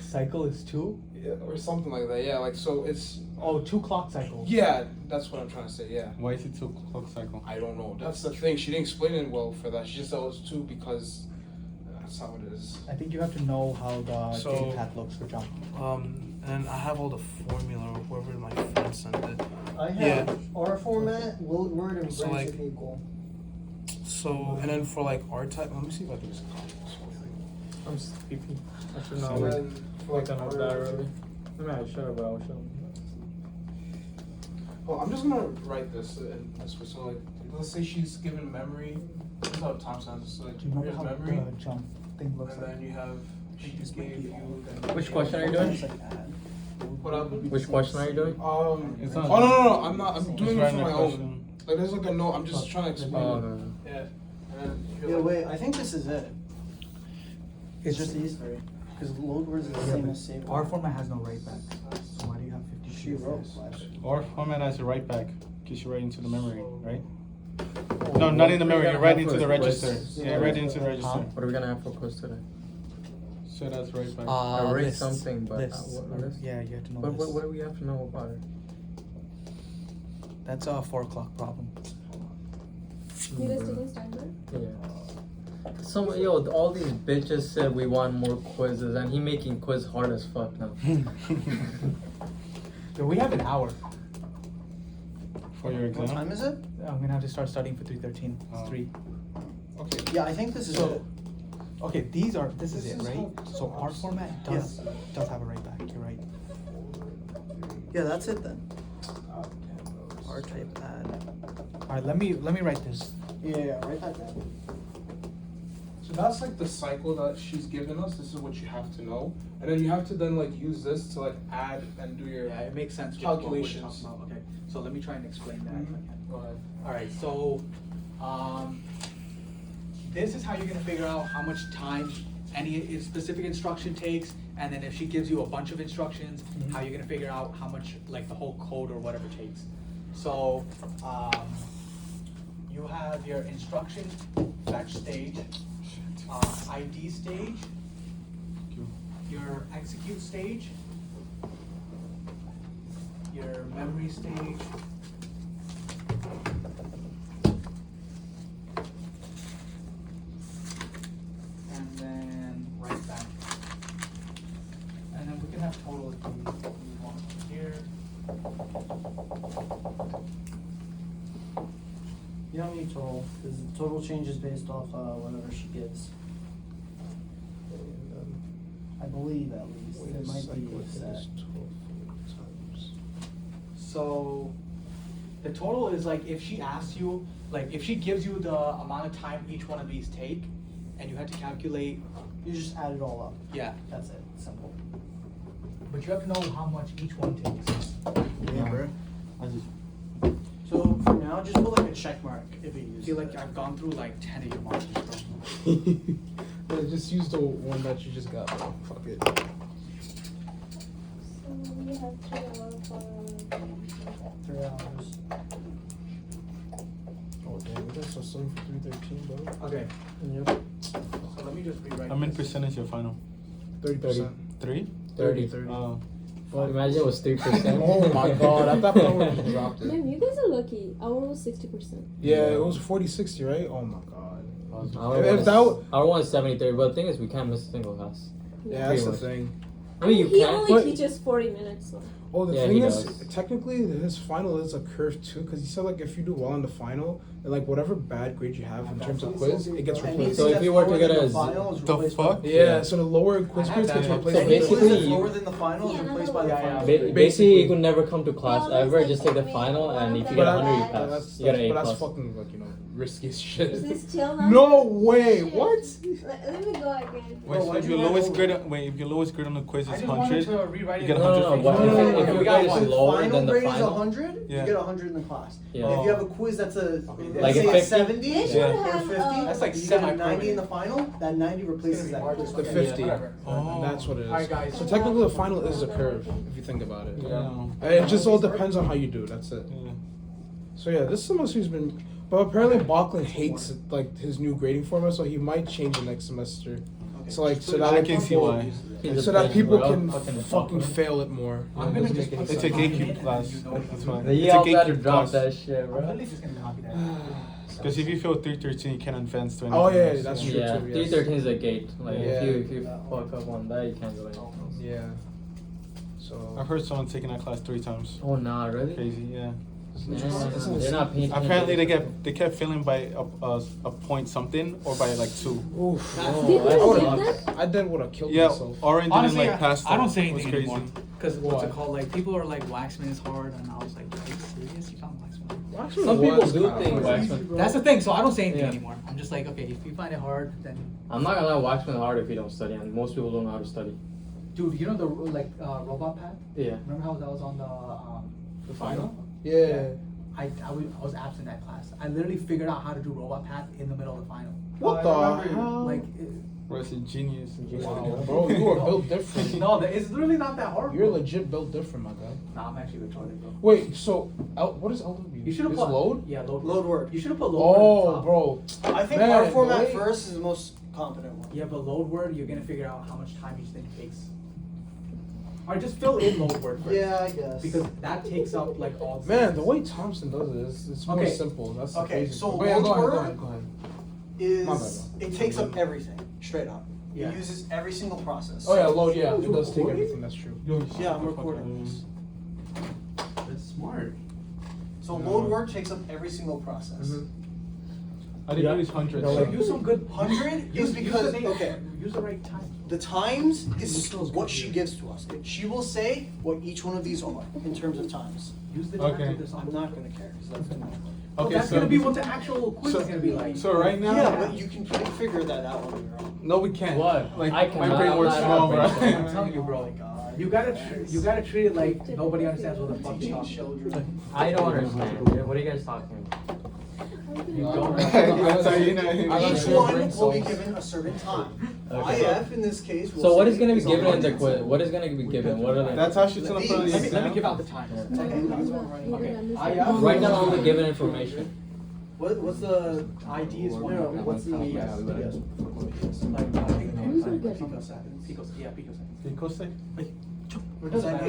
[SPEAKER 1] Cycle is 2?
[SPEAKER 2] Yeah, or something like that. Yeah, like so it's.
[SPEAKER 1] Oh, 2 clock cycles.
[SPEAKER 2] Yeah, that's what I'm trying to say. Yeah.
[SPEAKER 6] Why is it 2 clock cycle?
[SPEAKER 2] I don't know. That's the thing. She didn't explain it well for that. She just said it was 2 because that's how it is.
[SPEAKER 1] I think you have to know how the
[SPEAKER 2] So-
[SPEAKER 1] game path looks for jump.
[SPEAKER 2] And I have all the formula or whoever my friend sent it.
[SPEAKER 4] I have
[SPEAKER 2] Yeah.
[SPEAKER 4] R format, word, and
[SPEAKER 2] So,
[SPEAKER 4] branch
[SPEAKER 2] like-
[SPEAKER 4] if equal.
[SPEAKER 2] So and then for like R type, let me see if I can just copy this whole thing.
[SPEAKER 5] I'm sleepy. I should
[SPEAKER 2] So
[SPEAKER 5] know. Like,
[SPEAKER 2] then for like
[SPEAKER 5] waking up that
[SPEAKER 2] R-
[SPEAKER 5] early. I mean, I should have, but I should.
[SPEAKER 2] Oh, I'm just gonna write this in this way. So like, let's say she's given memory. This is how Thompson has it. So like,
[SPEAKER 1] Do you remember
[SPEAKER 2] here's
[SPEAKER 1] how
[SPEAKER 2] memory,
[SPEAKER 1] the jump thing looks
[SPEAKER 2] and
[SPEAKER 1] like?
[SPEAKER 2] then you have she
[SPEAKER 1] This
[SPEAKER 2] just
[SPEAKER 1] might
[SPEAKER 2] gave
[SPEAKER 1] be
[SPEAKER 2] you.
[SPEAKER 1] all-
[SPEAKER 2] Then
[SPEAKER 5] Which question are you doing?
[SPEAKER 2] What up?
[SPEAKER 5] Which question are you doing?
[SPEAKER 6] It's
[SPEAKER 2] Oh
[SPEAKER 6] not-
[SPEAKER 2] no! I'm not. I'm
[SPEAKER 6] Just
[SPEAKER 2] doing it
[SPEAKER 6] write
[SPEAKER 2] for
[SPEAKER 6] a
[SPEAKER 2] my
[SPEAKER 6] question.
[SPEAKER 2] own. Like there's like a note. I'm just trying to explain.
[SPEAKER 5] Oh,
[SPEAKER 2] it.
[SPEAKER 5] no, no.
[SPEAKER 2] Yeah. And then you're
[SPEAKER 4] Yeah,
[SPEAKER 2] like-
[SPEAKER 4] wait, I think this is it. It's just these three. Because load words is the same as save.
[SPEAKER 1] Our format has no write back. So why do you have 50?
[SPEAKER 4] She wrote flash.
[SPEAKER 6] Or format as a write back, because you write into the memory, right?
[SPEAKER 5] Oh,
[SPEAKER 6] No, not in the
[SPEAKER 5] what are we
[SPEAKER 6] memory, you
[SPEAKER 5] gonna
[SPEAKER 6] write
[SPEAKER 5] have
[SPEAKER 6] into
[SPEAKER 5] for
[SPEAKER 6] the
[SPEAKER 5] a quiz?
[SPEAKER 6] register. Yeah, write into the register.
[SPEAKER 5] What are we gonna have for quiz today?
[SPEAKER 6] So that's write back.
[SPEAKER 5] I read
[SPEAKER 1] lists.
[SPEAKER 5] something, but
[SPEAKER 1] Lists.
[SPEAKER 5] what list?
[SPEAKER 1] Yeah, you have to know
[SPEAKER 5] What do we have to know about it?
[SPEAKER 1] That's a 4 o'clock problem.
[SPEAKER 3] You guys taking standard?
[SPEAKER 5] Yeah. All these bitches said we want more quizzes, and he making quiz hard as fuck now.
[SPEAKER 1] Yo, we have an hour.
[SPEAKER 6] For your
[SPEAKER 4] What
[SPEAKER 6] exam?
[SPEAKER 4] time is it?
[SPEAKER 1] I'm gonna have to start studying for 3:13. It's
[SPEAKER 6] Oh.
[SPEAKER 1] 3.
[SPEAKER 2] Okay.
[SPEAKER 4] Yeah, I think this is
[SPEAKER 1] So,
[SPEAKER 4] it.
[SPEAKER 1] okay, this is it, right?
[SPEAKER 2] how
[SPEAKER 1] So our format does have a write back. You're right.
[SPEAKER 4] Yeah, that's it then.
[SPEAKER 2] God damn those.
[SPEAKER 4] R type add.
[SPEAKER 1] All right, let me write this.
[SPEAKER 4] Yeah, write that down.
[SPEAKER 2] So that's like the cycle that she's given us. This is what you have to know, and then you have to then like use this to like add and do your.
[SPEAKER 1] Yeah, it makes sense.
[SPEAKER 2] Calculations.
[SPEAKER 1] What we're talking about. Okay, so let me try and explain that if I can.
[SPEAKER 2] Go ahead.
[SPEAKER 1] All right, so this is how you're gonna figure out how much time any specific instruction takes, and then if she gives you a bunch of instructions, how you're gonna figure out how much like the whole code or whatever takes. So you have your instruction fetch stage, ID stage, your execute stage, your memory stage, and then write back. And then we can have total if we want here.
[SPEAKER 4] You don't need total, because the total changes based off whatever she gives. I believe at least. It might be set.
[SPEAKER 1] So the total is like if she asks you, like if she gives you the amount of time each one of these take, and you had to calculate,
[SPEAKER 4] You just add it all up.
[SPEAKER 1] yeah,
[SPEAKER 4] That's it. Simple.
[SPEAKER 1] but you have to know how much each one takes.
[SPEAKER 4] Yeah, bro. So for now, just put like a check mark if you
[SPEAKER 1] I
[SPEAKER 4] use
[SPEAKER 1] feel
[SPEAKER 4] it.
[SPEAKER 1] like I've gone through like 10 of your markers, bro.
[SPEAKER 2] Yeah, just use the one that you just got. Bro. Fuck it.
[SPEAKER 3] So we have 3 hours for
[SPEAKER 4] 3 hours.
[SPEAKER 6] percent is your final?
[SPEAKER 2] 30%.
[SPEAKER 6] 3?
[SPEAKER 5] 30.
[SPEAKER 2] 30.
[SPEAKER 6] Oh.
[SPEAKER 5] Imagine it was 3%.
[SPEAKER 2] Oh my god, at that point I would have just dropped it.
[SPEAKER 3] Man, you guys are lucky. Our one was 60%.
[SPEAKER 2] Yeah, it was 40-60, right? Oh my god.
[SPEAKER 5] Our
[SPEAKER 2] If that w-
[SPEAKER 5] one is 70-30, but the thing is, we can't miss a single class.
[SPEAKER 2] Yeah, that's the
[SPEAKER 5] Pretty much.
[SPEAKER 2] thing.
[SPEAKER 5] I mean, you
[SPEAKER 3] He
[SPEAKER 5] can.
[SPEAKER 3] only
[SPEAKER 2] but-
[SPEAKER 3] teaches 40 minutes. So.
[SPEAKER 2] Oh, the
[SPEAKER 5] Yeah,
[SPEAKER 2] thing
[SPEAKER 5] he
[SPEAKER 2] is,
[SPEAKER 5] does.
[SPEAKER 2] technically, his final is a curve too, because he said like if you do well in the final, then like whatever bad grade you have in terms of quiz, it gets replaced.
[SPEAKER 5] So if you were to get a
[SPEAKER 6] The fuck?
[SPEAKER 2] Yeah, so the lower quiz
[SPEAKER 1] I
[SPEAKER 2] grades
[SPEAKER 1] had
[SPEAKER 2] gets
[SPEAKER 1] that.
[SPEAKER 2] replaced.
[SPEAKER 5] So
[SPEAKER 2] with
[SPEAKER 5] basically,
[SPEAKER 2] the-
[SPEAKER 4] Quiz that's
[SPEAKER 5] you-
[SPEAKER 4] lower than the final is
[SPEAKER 3] Yeah,
[SPEAKER 4] replaced
[SPEAKER 3] no,
[SPEAKER 4] by the
[SPEAKER 1] no,
[SPEAKER 4] final.
[SPEAKER 1] yeah,
[SPEAKER 5] Basically, you could never come to class
[SPEAKER 3] Well, that's
[SPEAKER 5] ever.
[SPEAKER 3] like
[SPEAKER 5] Just take the
[SPEAKER 3] me.
[SPEAKER 5] final, and if you
[SPEAKER 3] But
[SPEAKER 5] get
[SPEAKER 2] But
[SPEAKER 5] 100, you
[SPEAKER 3] that-
[SPEAKER 5] pass.
[SPEAKER 2] that's,
[SPEAKER 5] You get an A
[SPEAKER 2] but that's
[SPEAKER 5] plus.
[SPEAKER 2] fucking like risky as shit.
[SPEAKER 3] Is this chill now?
[SPEAKER 2] No way!
[SPEAKER 3] Shit.
[SPEAKER 2] What?
[SPEAKER 3] Let me go again.
[SPEAKER 6] Wait, so
[SPEAKER 4] why'd
[SPEAKER 6] if
[SPEAKER 4] you
[SPEAKER 6] your
[SPEAKER 4] write
[SPEAKER 6] lowest
[SPEAKER 4] over?
[SPEAKER 6] grade, if your lowest grade on the quiz
[SPEAKER 1] I
[SPEAKER 6] is
[SPEAKER 1] just wanted
[SPEAKER 6] 100,
[SPEAKER 1] to rewrite
[SPEAKER 6] you
[SPEAKER 1] it.
[SPEAKER 6] get
[SPEAKER 5] No, no, no.
[SPEAKER 6] 150.
[SPEAKER 5] What,
[SPEAKER 2] No, no, no,
[SPEAKER 5] if
[SPEAKER 2] no,
[SPEAKER 5] your
[SPEAKER 2] we got
[SPEAKER 5] grade is
[SPEAKER 2] one.
[SPEAKER 5] lower
[SPEAKER 4] Final
[SPEAKER 5] than the
[SPEAKER 4] grade is
[SPEAKER 5] final,
[SPEAKER 4] 100,
[SPEAKER 6] Yeah.
[SPEAKER 4] you get 100 in the class.
[SPEAKER 5] Yeah.
[SPEAKER 4] If you have a quiz that's a,
[SPEAKER 1] Okay,
[SPEAKER 4] let's
[SPEAKER 5] like
[SPEAKER 4] say
[SPEAKER 5] a
[SPEAKER 4] a
[SPEAKER 5] 50?
[SPEAKER 4] 70
[SPEAKER 3] They should
[SPEAKER 6] Yeah.
[SPEAKER 4] or
[SPEAKER 3] have.
[SPEAKER 4] 50,
[SPEAKER 1] That's like
[SPEAKER 4] you get a 90 in
[SPEAKER 1] semi-permanent.
[SPEAKER 4] the final, that 90 replaces that quiz.
[SPEAKER 2] The
[SPEAKER 1] Okay,
[SPEAKER 2] 50.
[SPEAKER 1] yeah, whatever.
[SPEAKER 6] Oh.
[SPEAKER 2] That's what it is.
[SPEAKER 1] Alright, guys.
[SPEAKER 2] So technically, the final is a curve if you think about it.
[SPEAKER 6] Yeah.
[SPEAKER 2] It just all depends on how you do. That's it.
[SPEAKER 6] Yeah.
[SPEAKER 2] So yeah, this semester's been, but apparently Bachlan hates like his new grading format, so he might change it next semester. So like, so that
[SPEAKER 6] I
[SPEAKER 2] like
[SPEAKER 6] can see
[SPEAKER 2] people,
[SPEAKER 6] why.
[SPEAKER 5] He's
[SPEAKER 2] so
[SPEAKER 5] a
[SPEAKER 2] that
[SPEAKER 5] bitch,
[SPEAKER 2] people
[SPEAKER 5] bro.
[SPEAKER 2] can
[SPEAKER 5] Fucking
[SPEAKER 2] fucking
[SPEAKER 5] fucker.
[SPEAKER 2] fail it more.
[SPEAKER 1] I'm gonna just put
[SPEAKER 6] It's a
[SPEAKER 1] some
[SPEAKER 6] gatekeep
[SPEAKER 1] comment,
[SPEAKER 6] class.
[SPEAKER 1] you know,
[SPEAKER 6] That's why.
[SPEAKER 5] You
[SPEAKER 6] It's a
[SPEAKER 5] all gotta
[SPEAKER 6] gatekeep
[SPEAKER 5] drop
[SPEAKER 6] class.
[SPEAKER 5] that shit,
[SPEAKER 1] I'm
[SPEAKER 5] bro.
[SPEAKER 1] literally just gonna copy that.
[SPEAKER 6] Because if you fail 313, you can't advance to anything
[SPEAKER 2] Oh, yeah,
[SPEAKER 6] else.
[SPEAKER 2] that's true.
[SPEAKER 5] Yeah,
[SPEAKER 2] too, yes.
[SPEAKER 5] 313 is a gate. Like
[SPEAKER 2] Yeah.
[SPEAKER 5] if you fuck up on that, you can't go anywhere else.
[SPEAKER 2] Yeah. So.
[SPEAKER 6] I've heard someone taking that class 3 times.
[SPEAKER 5] Oh nah, really?
[SPEAKER 6] Crazy, yeah.
[SPEAKER 5] Damn, they're not paying.
[SPEAKER 6] Apparently
[SPEAKER 5] attention.
[SPEAKER 6] they kept failing by a point something or by like 2.
[SPEAKER 2] Oof.
[SPEAKER 5] Oh,
[SPEAKER 3] Did
[SPEAKER 5] I
[SPEAKER 3] you
[SPEAKER 5] would've-
[SPEAKER 3] did that?
[SPEAKER 2] I did would have killed
[SPEAKER 6] Yeah,
[SPEAKER 2] myself.
[SPEAKER 6] Oren didn't
[SPEAKER 1] Honestly,
[SPEAKER 6] like pass.
[SPEAKER 1] I don't
[SPEAKER 6] that.
[SPEAKER 1] say
[SPEAKER 6] It was
[SPEAKER 1] anything
[SPEAKER 6] crazy.
[SPEAKER 1] anymore. Because what's
[SPEAKER 2] Why?
[SPEAKER 1] it called? Like, people are like, Waxman is hard, and I was like, are you serious? You found Waxman?
[SPEAKER 2] Actually,
[SPEAKER 5] Some
[SPEAKER 2] it
[SPEAKER 5] people
[SPEAKER 2] was
[SPEAKER 5] do
[SPEAKER 2] kinda
[SPEAKER 5] think
[SPEAKER 2] hard.
[SPEAKER 5] Waxman.
[SPEAKER 1] That's the thing, so I don't say anything
[SPEAKER 5] Yeah.
[SPEAKER 1] anymore. I'm just like, okay, if you find it hard, then.
[SPEAKER 5] I'm not gonna lie, Waxman is hard if you don't study, and most people don't know how to study.
[SPEAKER 1] Dude, you know the, like, robot pad?
[SPEAKER 5] Yeah.
[SPEAKER 1] Remember how that was on the final?
[SPEAKER 2] Yeah.
[SPEAKER 1] I was absent that class. I literally figured out how to do robot path in the middle of the final.
[SPEAKER 2] What
[SPEAKER 1] I
[SPEAKER 2] the
[SPEAKER 1] remember,
[SPEAKER 2] hell?
[SPEAKER 1] Like,
[SPEAKER 6] Bro, it's a genius.
[SPEAKER 2] Wow, bro, you are built different.
[SPEAKER 1] no, it's really not that hard.
[SPEAKER 2] You're
[SPEAKER 1] bro.
[SPEAKER 2] legit built different, my guy.
[SPEAKER 1] Nah, I'm actually retarded, bro.
[SPEAKER 2] Wait, so what is LW?
[SPEAKER 1] You should have
[SPEAKER 2] Is
[SPEAKER 1] put
[SPEAKER 2] load?
[SPEAKER 1] Yeah, load.
[SPEAKER 4] Load word.
[SPEAKER 1] You should have put load word.
[SPEAKER 2] Oh,
[SPEAKER 1] at the top.
[SPEAKER 2] bro.
[SPEAKER 4] I think
[SPEAKER 2] Man,
[SPEAKER 4] our format
[SPEAKER 2] the way-
[SPEAKER 4] first is the most competent one.
[SPEAKER 1] Yeah, but load word, you're gonna figure out how much time each thing takes. Or just fill in load word first.
[SPEAKER 4] Yeah, I guess.
[SPEAKER 1] Because that takes up like all.
[SPEAKER 2] Man, the way Thompson does it is it's more
[SPEAKER 1] Okay.
[SPEAKER 2] simple. That's the
[SPEAKER 4] Okay,
[SPEAKER 2] crazy
[SPEAKER 4] so
[SPEAKER 2] part. But yeah,
[SPEAKER 4] load
[SPEAKER 2] go ahead,
[SPEAKER 4] word
[SPEAKER 2] go ahead, go ahead. My bad,
[SPEAKER 4] is
[SPEAKER 2] bro.
[SPEAKER 4] it takes up everything straight up.
[SPEAKER 1] Yeah.
[SPEAKER 4] It uses every single process.
[SPEAKER 2] Oh yeah, load. Yeah, it does take everything. That's true.
[SPEAKER 4] Yeah, I'm recording.
[SPEAKER 1] That's smart.
[SPEAKER 4] So load word takes up every single process.
[SPEAKER 2] Mhm.
[SPEAKER 6] I did use hundreds.
[SPEAKER 2] No, like-
[SPEAKER 1] Use some good.
[SPEAKER 4] 100 is because okay.
[SPEAKER 1] Use the right time.
[SPEAKER 4] The times is what she gives to us. She will say what each one of these are in terms of times.
[SPEAKER 1] Use the
[SPEAKER 6] Okay.
[SPEAKER 1] time.
[SPEAKER 4] I'm not gonna care because that's too much.
[SPEAKER 1] Well,
[SPEAKER 6] Okay,
[SPEAKER 1] that's
[SPEAKER 6] so
[SPEAKER 1] gonna be what the actual quiz is gonna be like.
[SPEAKER 6] So right now,
[SPEAKER 4] Yeah, but you can figure that out on your own.
[SPEAKER 6] no, we can't.
[SPEAKER 5] What?
[SPEAKER 6] Like
[SPEAKER 5] I
[SPEAKER 6] my
[SPEAKER 5] cannot-
[SPEAKER 6] brain works
[SPEAKER 5] I'm not
[SPEAKER 6] small, bro.
[SPEAKER 5] brainstorming.
[SPEAKER 1] I'm telling you, bro.
[SPEAKER 4] Oh my God.
[SPEAKER 1] You gotta treat it like nobody understands what the fuck you're
[SPEAKER 4] Teaching
[SPEAKER 1] talking.
[SPEAKER 4] children.
[SPEAKER 5] I don't understand. dude. What are you guys talking about?
[SPEAKER 1] You don't.
[SPEAKER 6] That's how you know.
[SPEAKER 4] Each one will be given a certain time.
[SPEAKER 5] Okay.
[SPEAKER 4] IF in this case. Will
[SPEAKER 5] So what
[SPEAKER 4] say
[SPEAKER 5] is gonna be given in the
[SPEAKER 4] 100.
[SPEAKER 5] quiz? What is gonna be given? What are they?
[SPEAKER 6] That's how she's gonna put on the
[SPEAKER 1] Let me
[SPEAKER 6] exam.
[SPEAKER 1] give out the times.
[SPEAKER 5] Write down all the given information.
[SPEAKER 4] What's the
[SPEAKER 1] ID is
[SPEAKER 4] No,
[SPEAKER 1] one.
[SPEAKER 4] no, what's the
[SPEAKER 1] Like
[SPEAKER 3] Picoseconds.
[SPEAKER 1] picoseconds.
[SPEAKER 6] Picosec?
[SPEAKER 1] It doesn't matter.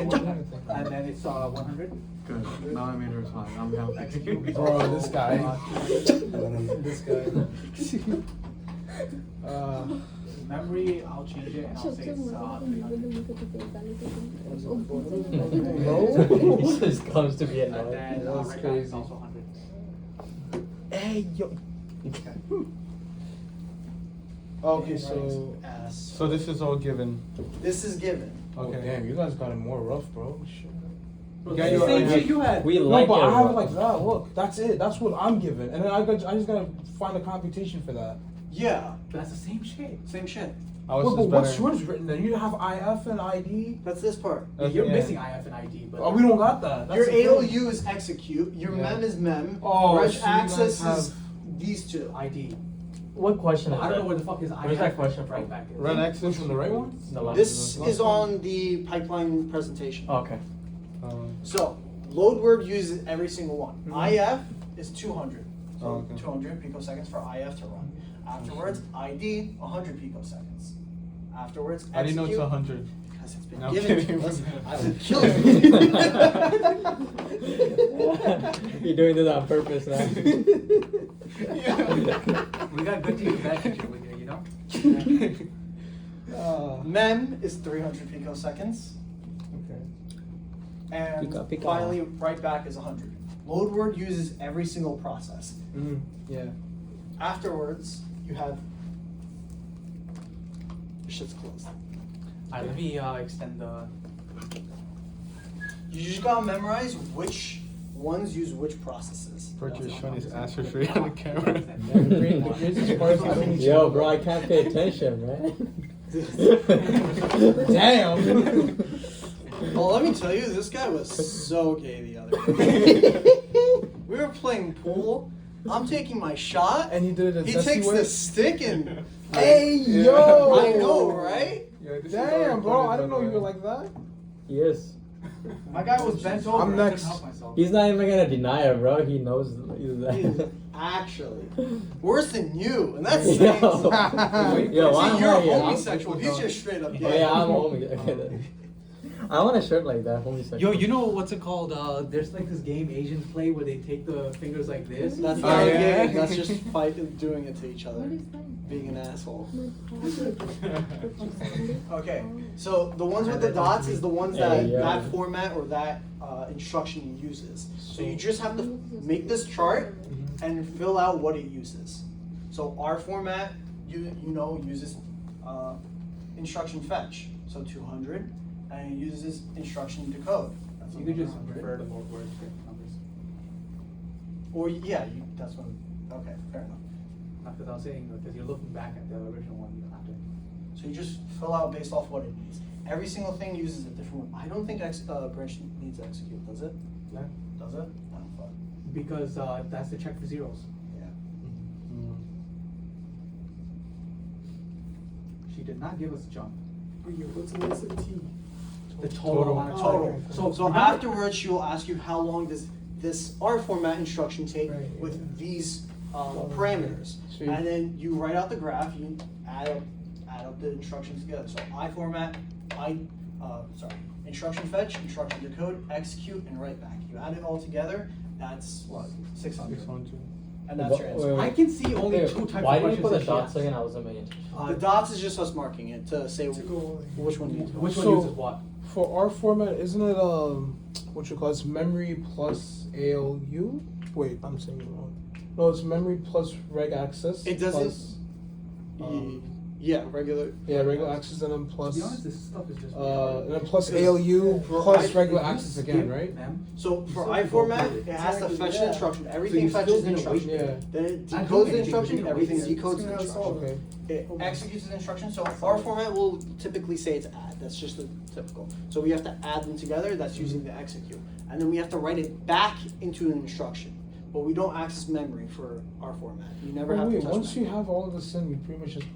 [SPEAKER 1] And then it's 100.
[SPEAKER 8] Good. Now I made her smile. I'm happy.
[SPEAKER 2] Bro, this guy. This guy.
[SPEAKER 1] Memory, I'll change it and I'll say it's 300.
[SPEAKER 5] He just comes to be
[SPEAKER 1] And
[SPEAKER 5] annoyed.
[SPEAKER 1] then
[SPEAKER 2] That's
[SPEAKER 1] right now it's
[SPEAKER 2] crazy.
[SPEAKER 1] also 100.
[SPEAKER 2] Hey yo. Okay, so.
[SPEAKER 4] S.
[SPEAKER 6] So this is all given.
[SPEAKER 4] This is given.
[SPEAKER 2] Oh
[SPEAKER 6] Okay.
[SPEAKER 2] damn, you guys got it more rough, bro. Shit.
[SPEAKER 1] Bro,
[SPEAKER 6] Yeah,
[SPEAKER 1] it's the
[SPEAKER 6] you-
[SPEAKER 1] same shit you had.
[SPEAKER 5] We
[SPEAKER 2] No,
[SPEAKER 5] like
[SPEAKER 2] but
[SPEAKER 5] it.
[SPEAKER 2] I have
[SPEAKER 5] bro.
[SPEAKER 2] it like that. Look, that's it. That's what I'm given, and then I just gotta find a computation for that.
[SPEAKER 4] Yeah,
[SPEAKER 1] That's the same shit.
[SPEAKER 4] same shit.
[SPEAKER 6] Ours
[SPEAKER 2] Wait,
[SPEAKER 6] is
[SPEAKER 2] but what's
[SPEAKER 6] better.
[SPEAKER 2] yours written then? You have IF and ID.
[SPEAKER 4] That's this part.
[SPEAKER 1] Yeah, you're
[SPEAKER 6] Yeah.
[SPEAKER 1] missing IF and ID, but
[SPEAKER 2] Oh, we don't got that. That's
[SPEAKER 4] Your
[SPEAKER 2] the thing.
[SPEAKER 4] ALU is execute. Your
[SPEAKER 6] Yeah.
[SPEAKER 4] mem is mem.
[SPEAKER 2] Oh,
[SPEAKER 4] Reg
[SPEAKER 2] so you guys
[SPEAKER 4] access
[SPEAKER 2] have-
[SPEAKER 4] is these two.
[SPEAKER 1] ID.
[SPEAKER 5] What question is
[SPEAKER 1] I don't know
[SPEAKER 5] that?
[SPEAKER 1] where the fuck is IF.
[SPEAKER 5] Where's that question
[SPEAKER 1] right
[SPEAKER 5] from?
[SPEAKER 1] back is.
[SPEAKER 6] Run access
[SPEAKER 2] Which one, the right one?
[SPEAKER 5] The last
[SPEAKER 4] This
[SPEAKER 5] one.
[SPEAKER 4] is on the pipeline presentation.
[SPEAKER 5] Okay.
[SPEAKER 4] So, load word uses every single one.
[SPEAKER 2] Mhm.
[SPEAKER 4] IF is 200. So
[SPEAKER 6] Oh, okay.
[SPEAKER 4] 200 picoseconds for IF to run. Afterwards, ID, 100 picoseconds. Afterwards,
[SPEAKER 6] How do you know it's
[SPEAKER 4] execute.
[SPEAKER 6] 100?
[SPEAKER 4] Because it's been
[SPEAKER 6] No, I'm
[SPEAKER 4] given
[SPEAKER 6] kidding.
[SPEAKER 4] to us. I've been killing
[SPEAKER 5] You're doing this on purpose now.
[SPEAKER 1] We got good team back teacher with you, you know?
[SPEAKER 4] Mem is 300 picoseconds.
[SPEAKER 2] Okay.
[SPEAKER 4] And
[SPEAKER 5] Pico.
[SPEAKER 4] finally, write back is 100. Load word uses every single process.
[SPEAKER 2] Yeah.
[SPEAKER 4] Afterwards, you have. Your shit's closed.
[SPEAKER 1] Alright, let me extend the.
[SPEAKER 4] You just gotta memorize which ones use which processes.
[SPEAKER 6] Bert, you're showing his ass for free on the camera.
[SPEAKER 2] The craziest part is the only
[SPEAKER 5] Yo, bro, I can't pay attention, man.
[SPEAKER 2] Damn.
[SPEAKER 4] Well, let me tell you, this guy was so gay the other day. We were playing pool. I'm taking my shot.
[SPEAKER 2] And he did it.
[SPEAKER 4] He takes the stick and.
[SPEAKER 2] Hey yo!
[SPEAKER 4] I know, right?
[SPEAKER 2] Damn, bro! I didn't know you were like that.
[SPEAKER 5] Yes.
[SPEAKER 1] My guy was bent over.
[SPEAKER 2] I'm
[SPEAKER 1] I couldn't
[SPEAKER 2] next.
[SPEAKER 1] help myself.
[SPEAKER 5] He's not even gonna deny it, bro. He knows he's that.
[SPEAKER 4] Actually, worse than you, and that's
[SPEAKER 5] Yo.
[SPEAKER 4] saying
[SPEAKER 5] Yo,
[SPEAKER 4] something.
[SPEAKER 5] I'm
[SPEAKER 4] See, you're
[SPEAKER 5] hungry, I'm-
[SPEAKER 4] homosexual. He's just straight up
[SPEAKER 5] Oh,
[SPEAKER 4] gay.
[SPEAKER 5] yeah, I'm homie. Okay. I want a shirt like that, homosexual.
[SPEAKER 1] Yo, you know what's it called? There's like this game Asians play where they take the fingers like this.
[SPEAKER 4] That's
[SPEAKER 6] Oh,
[SPEAKER 4] not
[SPEAKER 6] yeah.
[SPEAKER 4] gay. That's just doing it to each other,
[SPEAKER 3] What is that?
[SPEAKER 4] being an asshole.
[SPEAKER 3] Okay.
[SPEAKER 4] Okay, so the ones with the dots is the ones
[SPEAKER 5] Yeah,
[SPEAKER 4] that
[SPEAKER 5] yeah.
[SPEAKER 4] that format or that instruction uses. So you just have to make this chart and fill out what it uses. So our format, you know, uses instruction fetch, so 200, and it uses instruction decode. That's
[SPEAKER 1] You could just
[SPEAKER 4] 100.
[SPEAKER 1] refer to more words for numbers.
[SPEAKER 4] Or yeah, that's what. Okay, fair enough.
[SPEAKER 1] Not because I was saying, because you're looking back at the original one, you don't have to.
[SPEAKER 4] So you just fill out based off what it needs. Every single thing uses a different one. I don't think branch needs execute, does it?
[SPEAKER 1] Yeah.
[SPEAKER 4] Does it? Oh, fuck.
[SPEAKER 1] Because that's the check for zeros.
[SPEAKER 4] Yeah.
[SPEAKER 1] She did not give us a jump.
[SPEAKER 4] What's an SAT?
[SPEAKER 1] The total amount of time.
[SPEAKER 4] So
[SPEAKER 1] remember-
[SPEAKER 4] afterwards, she will ask you how long does this R format instruction take
[SPEAKER 2] Right,
[SPEAKER 4] with
[SPEAKER 2] yeah.
[SPEAKER 4] these parameters,
[SPEAKER 2] So you-
[SPEAKER 4] and then you write out the graph. You add up the instructions together. So I format, instruction fetch, instruction decode, execute, and write back. You add it all together. That's what 600,
[SPEAKER 6] 600.
[SPEAKER 4] and that's your answer.
[SPEAKER 1] I can see only
[SPEAKER 5] Wait,
[SPEAKER 1] two types
[SPEAKER 5] why
[SPEAKER 1] of
[SPEAKER 5] did you
[SPEAKER 1] questions.
[SPEAKER 5] put the
[SPEAKER 1] that she
[SPEAKER 5] dots
[SPEAKER 1] asked.
[SPEAKER 5] again? I was amazed.
[SPEAKER 4] The dots is just us marking it to say which one you use.
[SPEAKER 1] Which one
[SPEAKER 2] So-
[SPEAKER 1] uses what?
[SPEAKER 2] For our format, isn't it what you call it's memory plus ALU? Wait, I'm saying it wrong. No, it's memory plus reg access.
[SPEAKER 4] It doesn't-
[SPEAKER 2] plus,
[SPEAKER 4] Yeah, regular.
[SPEAKER 2] yeah, regular access and then
[SPEAKER 1] To
[SPEAKER 2] plus
[SPEAKER 1] be honest, this stuff is just.
[SPEAKER 2] and then plus
[SPEAKER 4] Because
[SPEAKER 2] ALU
[SPEAKER 4] for
[SPEAKER 2] plus
[SPEAKER 4] I-
[SPEAKER 2] regular
[SPEAKER 1] If you
[SPEAKER 2] access again,
[SPEAKER 1] skip
[SPEAKER 2] right?
[SPEAKER 1] them,
[SPEAKER 4] So for
[SPEAKER 1] still
[SPEAKER 4] I
[SPEAKER 1] can go
[SPEAKER 4] format,
[SPEAKER 1] through it.
[SPEAKER 4] it has to
[SPEAKER 3] Exactly,
[SPEAKER 4] fetch
[SPEAKER 3] yeah.
[SPEAKER 4] the instruction.
[SPEAKER 1] So
[SPEAKER 4] Everything
[SPEAKER 1] you're
[SPEAKER 4] fetches
[SPEAKER 1] still
[SPEAKER 4] the
[SPEAKER 1] gonna
[SPEAKER 4] instruction.
[SPEAKER 2] wait. Yeah.
[SPEAKER 4] Then it
[SPEAKER 1] Not
[SPEAKER 4] decodes
[SPEAKER 1] doing
[SPEAKER 4] the
[SPEAKER 1] anything,
[SPEAKER 4] instruction.
[SPEAKER 1] you're gonna
[SPEAKER 4] Everything
[SPEAKER 1] wait.
[SPEAKER 4] decodes the
[SPEAKER 3] It's gonna
[SPEAKER 4] instruction.
[SPEAKER 2] Okay.
[SPEAKER 4] It executes the instruction. So our format will typically say it's add. That's just the typical. So we have to add them together. That's using the execute, and then we have to write it back into an instruction. But we don't access memory for our format. You never
[SPEAKER 2] Oh,
[SPEAKER 4] have
[SPEAKER 2] wait,
[SPEAKER 4] to touch
[SPEAKER 2] once you
[SPEAKER 4] memory.
[SPEAKER 2] have all of this in, you pretty much just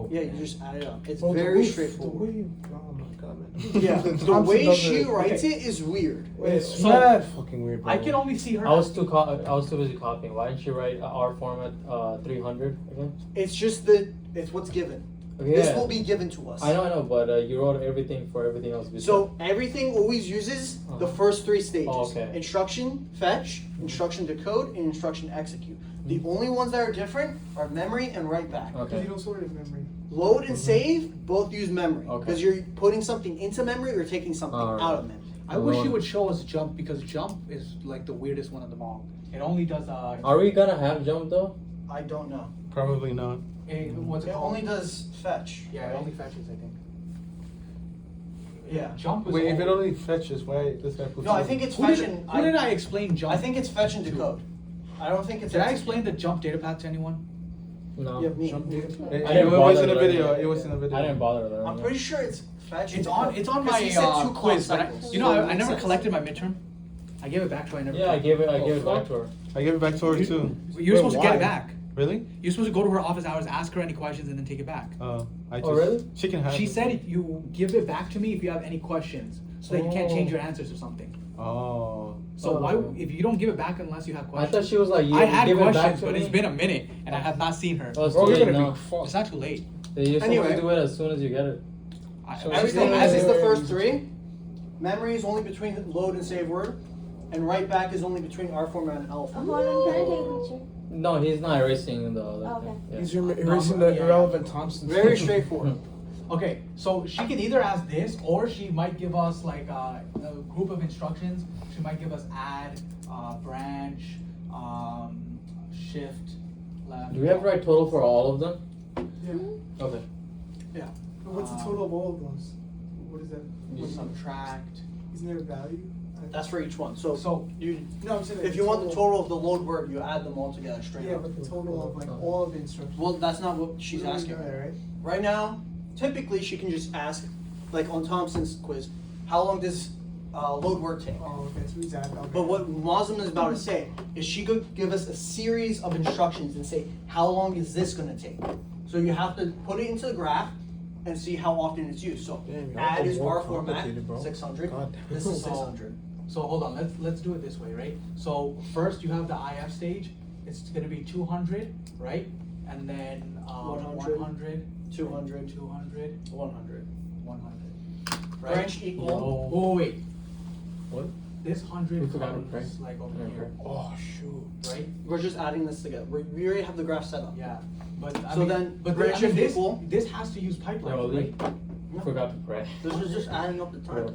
[SPEAKER 4] Yeah, you just add it up. It's
[SPEAKER 2] Bro, the
[SPEAKER 4] very
[SPEAKER 2] way-
[SPEAKER 4] straightforward.
[SPEAKER 2] Oh my god, man.
[SPEAKER 4] Yeah, the
[SPEAKER 2] Thompson
[SPEAKER 4] way
[SPEAKER 2] does
[SPEAKER 4] she
[SPEAKER 2] it-
[SPEAKER 4] writes
[SPEAKER 2] okay.
[SPEAKER 4] it is weird.
[SPEAKER 2] It's
[SPEAKER 1] So-
[SPEAKER 2] mad fucking weird, bro.
[SPEAKER 1] I can only see her.
[SPEAKER 5] I was
[SPEAKER 1] asking-
[SPEAKER 5] too busy copying. Why didn't you write our format 300 again?
[SPEAKER 4] It's just it's what's given.
[SPEAKER 5] Okay,
[SPEAKER 4] This
[SPEAKER 5] yeah.
[SPEAKER 4] will be given to us.
[SPEAKER 5] I know, but you wrote everything for everything else.
[SPEAKER 4] So everything always uses the
[SPEAKER 5] Uh-huh.
[SPEAKER 4] first three stages.
[SPEAKER 5] Oh, okay.
[SPEAKER 4] Instruction fetch, instruction decode, and instruction execute. The only ones that are different are memory and write back.
[SPEAKER 5] Okay.
[SPEAKER 1] don't store it in memory.
[SPEAKER 4] Load and save both use memory.
[SPEAKER 5] Okay.
[SPEAKER 4] Because you're putting something into memory or taking something
[SPEAKER 5] Alright.
[SPEAKER 4] out of memory.
[SPEAKER 1] I wish she would show us jump because jump is like the weirdest one of them all. It only does
[SPEAKER 5] Are we gonna have jump though?
[SPEAKER 4] I don't know.
[SPEAKER 6] Probably not.
[SPEAKER 1] what's it
[SPEAKER 4] It
[SPEAKER 1] called?
[SPEAKER 4] only does fetch.
[SPEAKER 1] Yeah, it only fetches, I think.
[SPEAKER 4] Yeah.
[SPEAKER 1] Jump is
[SPEAKER 6] Wait, if it
[SPEAKER 1] all-
[SPEAKER 6] only fetches, why does that put
[SPEAKER 4] No, I think it's
[SPEAKER 1] Who
[SPEAKER 4] fetch
[SPEAKER 1] did,
[SPEAKER 4] and
[SPEAKER 1] who did I explain jump?
[SPEAKER 4] I think it's fetch and
[SPEAKER 1] to?
[SPEAKER 4] decode. I don't think it's
[SPEAKER 1] Did I
[SPEAKER 4] execute.
[SPEAKER 1] explain the jump data path to anyone?
[SPEAKER 5] No.
[SPEAKER 4] Yeah, me.
[SPEAKER 2] Jump data?
[SPEAKER 6] It,
[SPEAKER 5] I didn't
[SPEAKER 6] was
[SPEAKER 5] bother
[SPEAKER 6] in the
[SPEAKER 5] learning
[SPEAKER 6] video.
[SPEAKER 5] it.
[SPEAKER 6] It was in the video.
[SPEAKER 5] I didn't bother learning.
[SPEAKER 4] I'm
[SPEAKER 5] it.
[SPEAKER 4] pretty sure it's fetch. and
[SPEAKER 1] It's on
[SPEAKER 4] decode.
[SPEAKER 1] it's on
[SPEAKER 4] 'Cause
[SPEAKER 1] my
[SPEAKER 4] he said two
[SPEAKER 1] quiz, but
[SPEAKER 4] cycles,
[SPEAKER 1] you know
[SPEAKER 4] so it
[SPEAKER 1] I
[SPEAKER 4] makes
[SPEAKER 1] never
[SPEAKER 4] sense.
[SPEAKER 1] collected my midterm. I gave it back to her. I never.
[SPEAKER 5] Yeah, I gave it
[SPEAKER 2] Oh,
[SPEAKER 5] back to her.
[SPEAKER 6] I gave it back to her too.
[SPEAKER 1] You're supposed to get
[SPEAKER 2] why?
[SPEAKER 1] it back.
[SPEAKER 6] Really?
[SPEAKER 1] You're supposed to go to her office hours, ask her any questions, and then take it back.
[SPEAKER 6] I just,
[SPEAKER 5] Oh, really?
[SPEAKER 6] She can have
[SPEAKER 1] She
[SPEAKER 6] it.
[SPEAKER 1] said if you give it back to me if you have any questions, so that you can't change your answers or something.
[SPEAKER 6] Oh.
[SPEAKER 1] So
[SPEAKER 5] Oh.
[SPEAKER 1] why, if you don't give it back unless you have
[SPEAKER 5] I
[SPEAKER 1] questions?
[SPEAKER 5] thought she was like, you
[SPEAKER 1] I had
[SPEAKER 5] give it back
[SPEAKER 1] questions,
[SPEAKER 5] to
[SPEAKER 1] but
[SPEAKER 5] me.
[SPEAKER 1] it's been a minute, and I have not seen her.
[SPEAKER 5] Oh, it's
[SPEAKER 2] Bro,
[SPEAKER 5] too
[SPEAKER 2] you're
[SPEAKER 5] late
[SPEAKER 2] gonna
[SPEAKER 5] now.
[SPEAKER 2] be fucked.
[SPEAKER 1] It's not too late.
[SPEAKER 5] You're supposed
[SPEAKER 4] Anyway.
[SPEAKER 5] to do it as soon as you get it.
[SPEAKER 2] So
[SPEAKER 4] Everything
[SPEAKER 2] it's
[SPEAKER 4] as is the
[SPEAKER 2] very
[SPEAKER 4] first
[SPEAKER 2] easy.
[SPEAKER 4] three. Memory is only between load and save word, and write back is only between R format and L
[SPEAKER 3] Hold
[SPEAKER 4] format.
[SPEAKER 3] on, can I take a picture?
[SPEAKER 5] No, he's not erasing the other
[SPEAKER 3] Okay.
[SPEAKER 5] thing. Yeah.
[SPEAKER 2] He's erasing the
[SPEAKER 1] yeah.
[SPEAKER 2] irrelevant Thompson.
[SPEAKER 4] Very straightforward.
[SPEAKER 1] Okay, so she can either ask this, or she might give us like a group of instructions. She might give us add, branch, shift, left.
[SPEAKER 5] Do we have to write total for all of them?
[SPEAKER 9] Yeah.
[SPEAKER 5] Okay.
[SPEAKER 1] Yeah.
[SPEAKER 9] But what's the total of all of those? What is that?
[SPEAKER 1] You subtract.
[SPEAKER 9] Isn't there a value?
[SPEAKER 4] That's for each one. So,
[SPEAKER 1] So-
[SPEAKER 4] you,
[SPEAKER 9] No, I'm saying.
[SPEAKER 4] if you want the total of the load word, you add them all together straight
[SPEAKER 9] Yeah,
[SPEAKER 4] up.
[SPEAKER 9] but the total of like all of the instructions.
[SPEAKER 4] Well, that's not what she's
[SPEAKER 9] We don't
[SPEAKER 4] asking.
[SPEAKER 9] know that, right?
[SPEAKER 4] Right now, typically she can just ask, like on Thompson's quiz, how long does load word take?
[SPEAKER 9] Oh, okay, so he's adding. Okay.
[SPEAKER 4] But what Muazzam is about to say is she could give us a series of instructions and say, how long is this gonna take? So you have to put it into the graph and see how often it's used. So
[SPEAKER 2] Damn, y'all
[SPEAKER 4] add
[SPEAKER 2] are
[SPEAKER 4] is
[SPEAKER 2] more
[SPEAKER 4] R format,
[SPEAKER 2] complicated, bro.
[SPEAKER 4] 600.
[SPEAKER 2] God damn.
[SPEAKER 4] This is
[SPEAKER 1] So-
[SPEAKER 4] 600.
[SPEAKER 1] So hold on, let's do it this way, right? So first you have the IF stage. It's gonna be 200, right? And then
[SPEAKER 4] 100,
[SPEAKER 1] 100,
[SPEAKER 4] 200,
[SPEAKER 1] 200,
[SPEAKER 4] 100.
[SPEAKER 1] 100. Right?
[SPEAKER 4] Branch equal.
[SPEAKER 1] Oh wait,
[SPEAKER 5] What?
[SPEAKER 1] this 100
[SPEAKER 5] We forgot to
[SPEAKER 1] comes
[SPEAKER 5] pray.
[SPEAKER 1] like over
[SPEAKER 5] Yeah,
[SPEAKER 1] here,
[SPEAKER 2] Oh shoot.
[SPEAKER 1] right?
[SPEAKER 4] We're just adding this together. We already have the graph set up.
[SPEAKER 1] Yeah, but I
[SPEAKER 4] So
[SPEAKER 1] mean,
[SPEAKER 4] then
[SPEAKER 1] but
[SPEAKER 4] branch
[SPEAKER 1] I mean,
[SPEAKER 4] is equal.
[SPEAKER 1] this has to use pipeline,
[SPEAKER 5] No,
[SPEAKER 1] right?
[SPEAKER 5] Forgot to pray.
[SPEAKER 4] This is just adding up the time.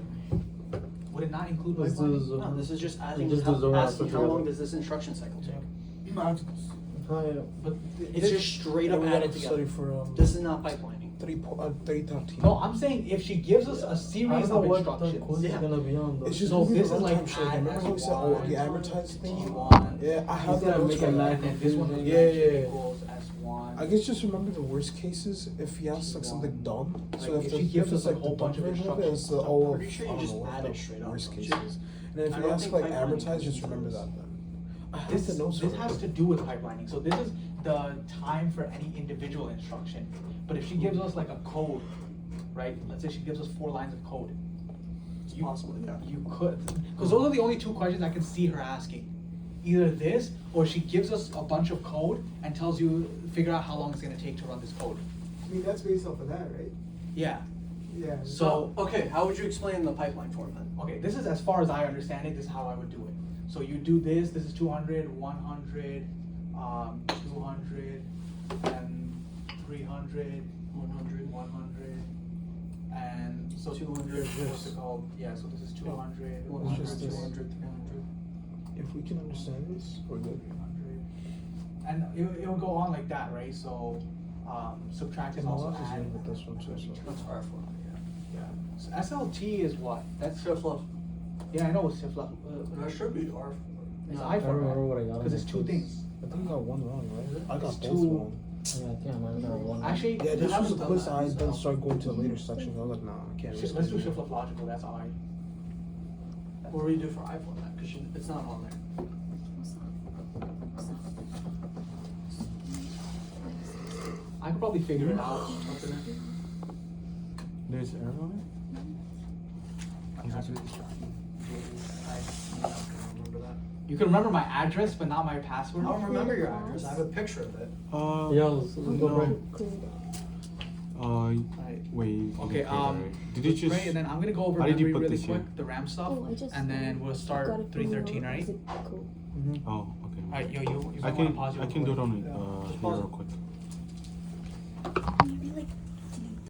[SPEAKER 1] Would it not include
[SPEAKER 5] Let's
[SPEAKER 1] pipeline?
[SPEAKER 5] do
[SPEAKER 4] No, this is just adding,
[SPEAKER 5] Just do Zohar
[SPEAKER 4] asking how
[SPEAKER 5] together.
[SPEAKER 4] long does this instruction cycle take.
[SPEAKER 1] But
[SPEAKER 4] It's just straight up added
[SPEAKER 2] study
[SPEAKER 4] together.
[SPEAKER 2] for
[SPEAKER 4] This is not pipelining.
[SPEAKER 2] 3.13.
[SPEAKER 1] no, I'm saying if she gives us a
[SPEAKER 5] I
[SPEAKER 1] series
[SPEAKER 5] don't know
[SPEAKER 1] of
[SPEAKER 5] what the
[SPEAKER 1] instructions.
[SPEAKER 5] quiz is
[SPEAKER 4] Yeah.
[SPEAKER 5] gonna be on though.
[SPEAKER 2] It's just
[SPEAKER 1] So
[SPEAKER 2] moving
[SPEAKER 1] this
[SPEAKER 2] the
[SPEAKER 1] is like
[SPEAKER 2] runtime shit.
[SPEAKER 1] add
[SPEAKER 2] Remember how we said, oh, the amortized thingy?
[SPEAKER 1] T1.
[SPEAKER 2] Yeah, I have
[SPEAKER 5] He's
[SPEAKER 2] that
[SPEAKER 5] gonna
[SPEAKER 2] notes
[SPEAKER 5] make
[SPEAKER 2] right
[SPEAKER 5] a
[SPEAKER 2] now.
[SPEAKER 5] line.
[SPEAKER 1] And then this one will be
[SPEAKER 2] Yeah,
[SPEAKER 1] branch
[SPEAKER 2] yeah.
[SPEAKER 1] equals S1.
[SPEAKER 2] I guess just remember the worst cases if he asks like something dumb. So
[SPEAKER 1] Like,
[SPEAKER 2] if
[SPEAKER 1] if she gives us a
[SPEAKER 2] like
[SPEAKER 1] whole
[SPEAKER 2] the
[SPEAKER 1] bunch
[SPEAKER 2] dumb
[SPEAKER 1] of
[SPEAKER 2] version of it, it's the
[SPEAKER 1] instructions,
[SPEAKER 2] oh,
[SPEAKER 4] I'm pretty sure you
[SPEAKER 2] I don't
[SPEAKER 4] just
[SPEAKER 2] know what
[SPEAKER 4] add
[SPEAKER 2] the
[SPEAKER 4] it straight up,
[SPEAKER 2] worst
[SPEAKER 4] don't you?
[SPEAKER 2] cases. And then if
[SPEAKER 4] I
[SPEAKER 2] you
[SPEAKER 4] don't
[SPEAKER 2] ask
[SPEAKER 4] think
[SPEAKER 2] like
[SPEAKER 4] pipelining
[SPEAKER 2] amortize,
[SPEAKER 4] comes
[SPEAKER 2] just
[SPEAKER 4] into
[SPEAKER 2] remember
[SPEAKER 4] this.
[SPEAKER 2] that then. I have
[SPEAKER 1] This,
[SPEAKER 2] the notes
[SPEAKER 1] this
[SPEAKER 2] for
[SPEAKER 1] has
[SPEAKER 2] it.
[SPEAKER 1] to do with pipelining. So this is the time for any individual instruction. But if she gives us like a code, right? Let's say she gives us 4 lines of code.
[SPEAKER 4] It's possible, yeah.
[SPEAKER 1] You could, because those are the only 2 questions I can see her asking. Either this, or she gives us a bunch of code and tells you, figure out how long it's gonna take to run this code.
[SPEAKER 9] I mean, that's based off of that, right?
[SPEAKER 1] Yeah.
[SPEAKER 9] Yeah.
[SPEAKER 1] So,
[SPEAKER 4] Okay, how would you explain the pipeline format?
[SPEAKER 1] okay, this is as far as I understand it, this is how I would do it. So you do this is 200, 100, 200, and 300, 100, 100, and so 200, what's it called? Yeah, so this is 200, 100,
[SPEAKER 2] just this.
[SPEAKER 1] 200, 300,
[SPEAKER 2] If we can understand this, we're good.
[SPEAKER 1] 300. And it will go on like that, right? So, subtract is
[SPEAKER 2] And
[SPEAKER 1] also
[SPEAKER 2] I'll just
[SPEAKER 1] add.
[SPEAKER 2] leave with this one too. So.
[SPEAKER 4] That's R format.
[SPEAKER 1] Yeah. So SLT is what?
[SPEAKER 4] That's shift left.
[SPEAKER 1] Yeah, I know it's Sifla.
[SPEAKER 4] That should be R.
[SPEAKER 1] It's
[SPEAKER 4] No,
[SPEAKER 1] I
[SPEAKER 5] I don't remember what I got.
[SPEAKER 1] because it's 2 things.
[SPEAKER 2] I think I got one wrong, right? I got
[SPEAKER 1] It's
[SPEAKER 2] both
[SPEAKER 1] two-
[SPEAKER 2] wrong.
[SPEAKER 5] Yeah, I think I might have got one.
[SPEAKER 1] Actually,
[SPEAKER 2] Yeah,
[SPEAKER 1] you
[SPEAKER 2] this was
[SPEAKER 1] haven't
[SPEAKER 2] a
[SPEAKER 1] done
[SPEAKER 2] quiz
[SPEAKER 1] that,
[SPEAKER 2] I then
[SPEAKER 1] so-
[SPEAKER 2] started going to the later sections. I was like, nah, I can't. risk
[SPEAKER 1] Let's do
[SPEAKER 2] it.
[SPEAKER 1] shift left logical. That's I.
[SPEAKER 4] What do we do for I format? Because it's not on there.
[SPEAKER 1] I could probably figure it out.
[SPEAKER 6] There's error on
[SPEAKER 1] You can remember my address, but not my password.
[SPEAKER 4] I don't remember your address. I have a picture of it.
[SPEAKER 6] it?
[SPEAKER 5] Yeah, let's go
[SPEAKER 6] no.
[SPEAKER 5] break.
[SPEAKER 6] Wait.
[SPEAKER 1] Okay.
[SPEAKER 6] Did you just?
[SPEAKER 1] Right, and then I'm gonna go over
[SPEAKER 6] How did you
[SPEAKER 1] memory
[SPEAKER 6] put
[SPEAKER 1] really
[SPEAKER 6] this
[SPEAKER 1] quick,
[SPEAKER 6] here?
[SPEAKER 1] the RAM stuff,
[SPEAKER 3] Oh, I just
[SPEAKER 1] and then we'll
[SPEAKER 3] got
[SPEAKER 1] start
[SPEAKER 3] it from
[SPEAKER 1] 313,
[SPEAKER 3] the-
[SPEAKER 1] right?
[SPEAKER 3] is it cool?
[SPEAKER 6] Oh, okay.
[SPEAKER 1] Alright, yo, you
[SPEAKER 6] I
[SPEAKER 1] might wanna
[SPEAKER 6] can
[SPEAKER 1] pause your
[SPEAKER 6] I can do it
[SPEAKER 1] recording.
[SPEAKER 6] on
[SPEAKER 4] Just
[SPEAKER 6] here
[SPEAKER 4] pause
[SPEAKER 6] real
[SPEAKER 4] it.
[SPEAKER 6] quick.
[SPEAKER 3] Maybe like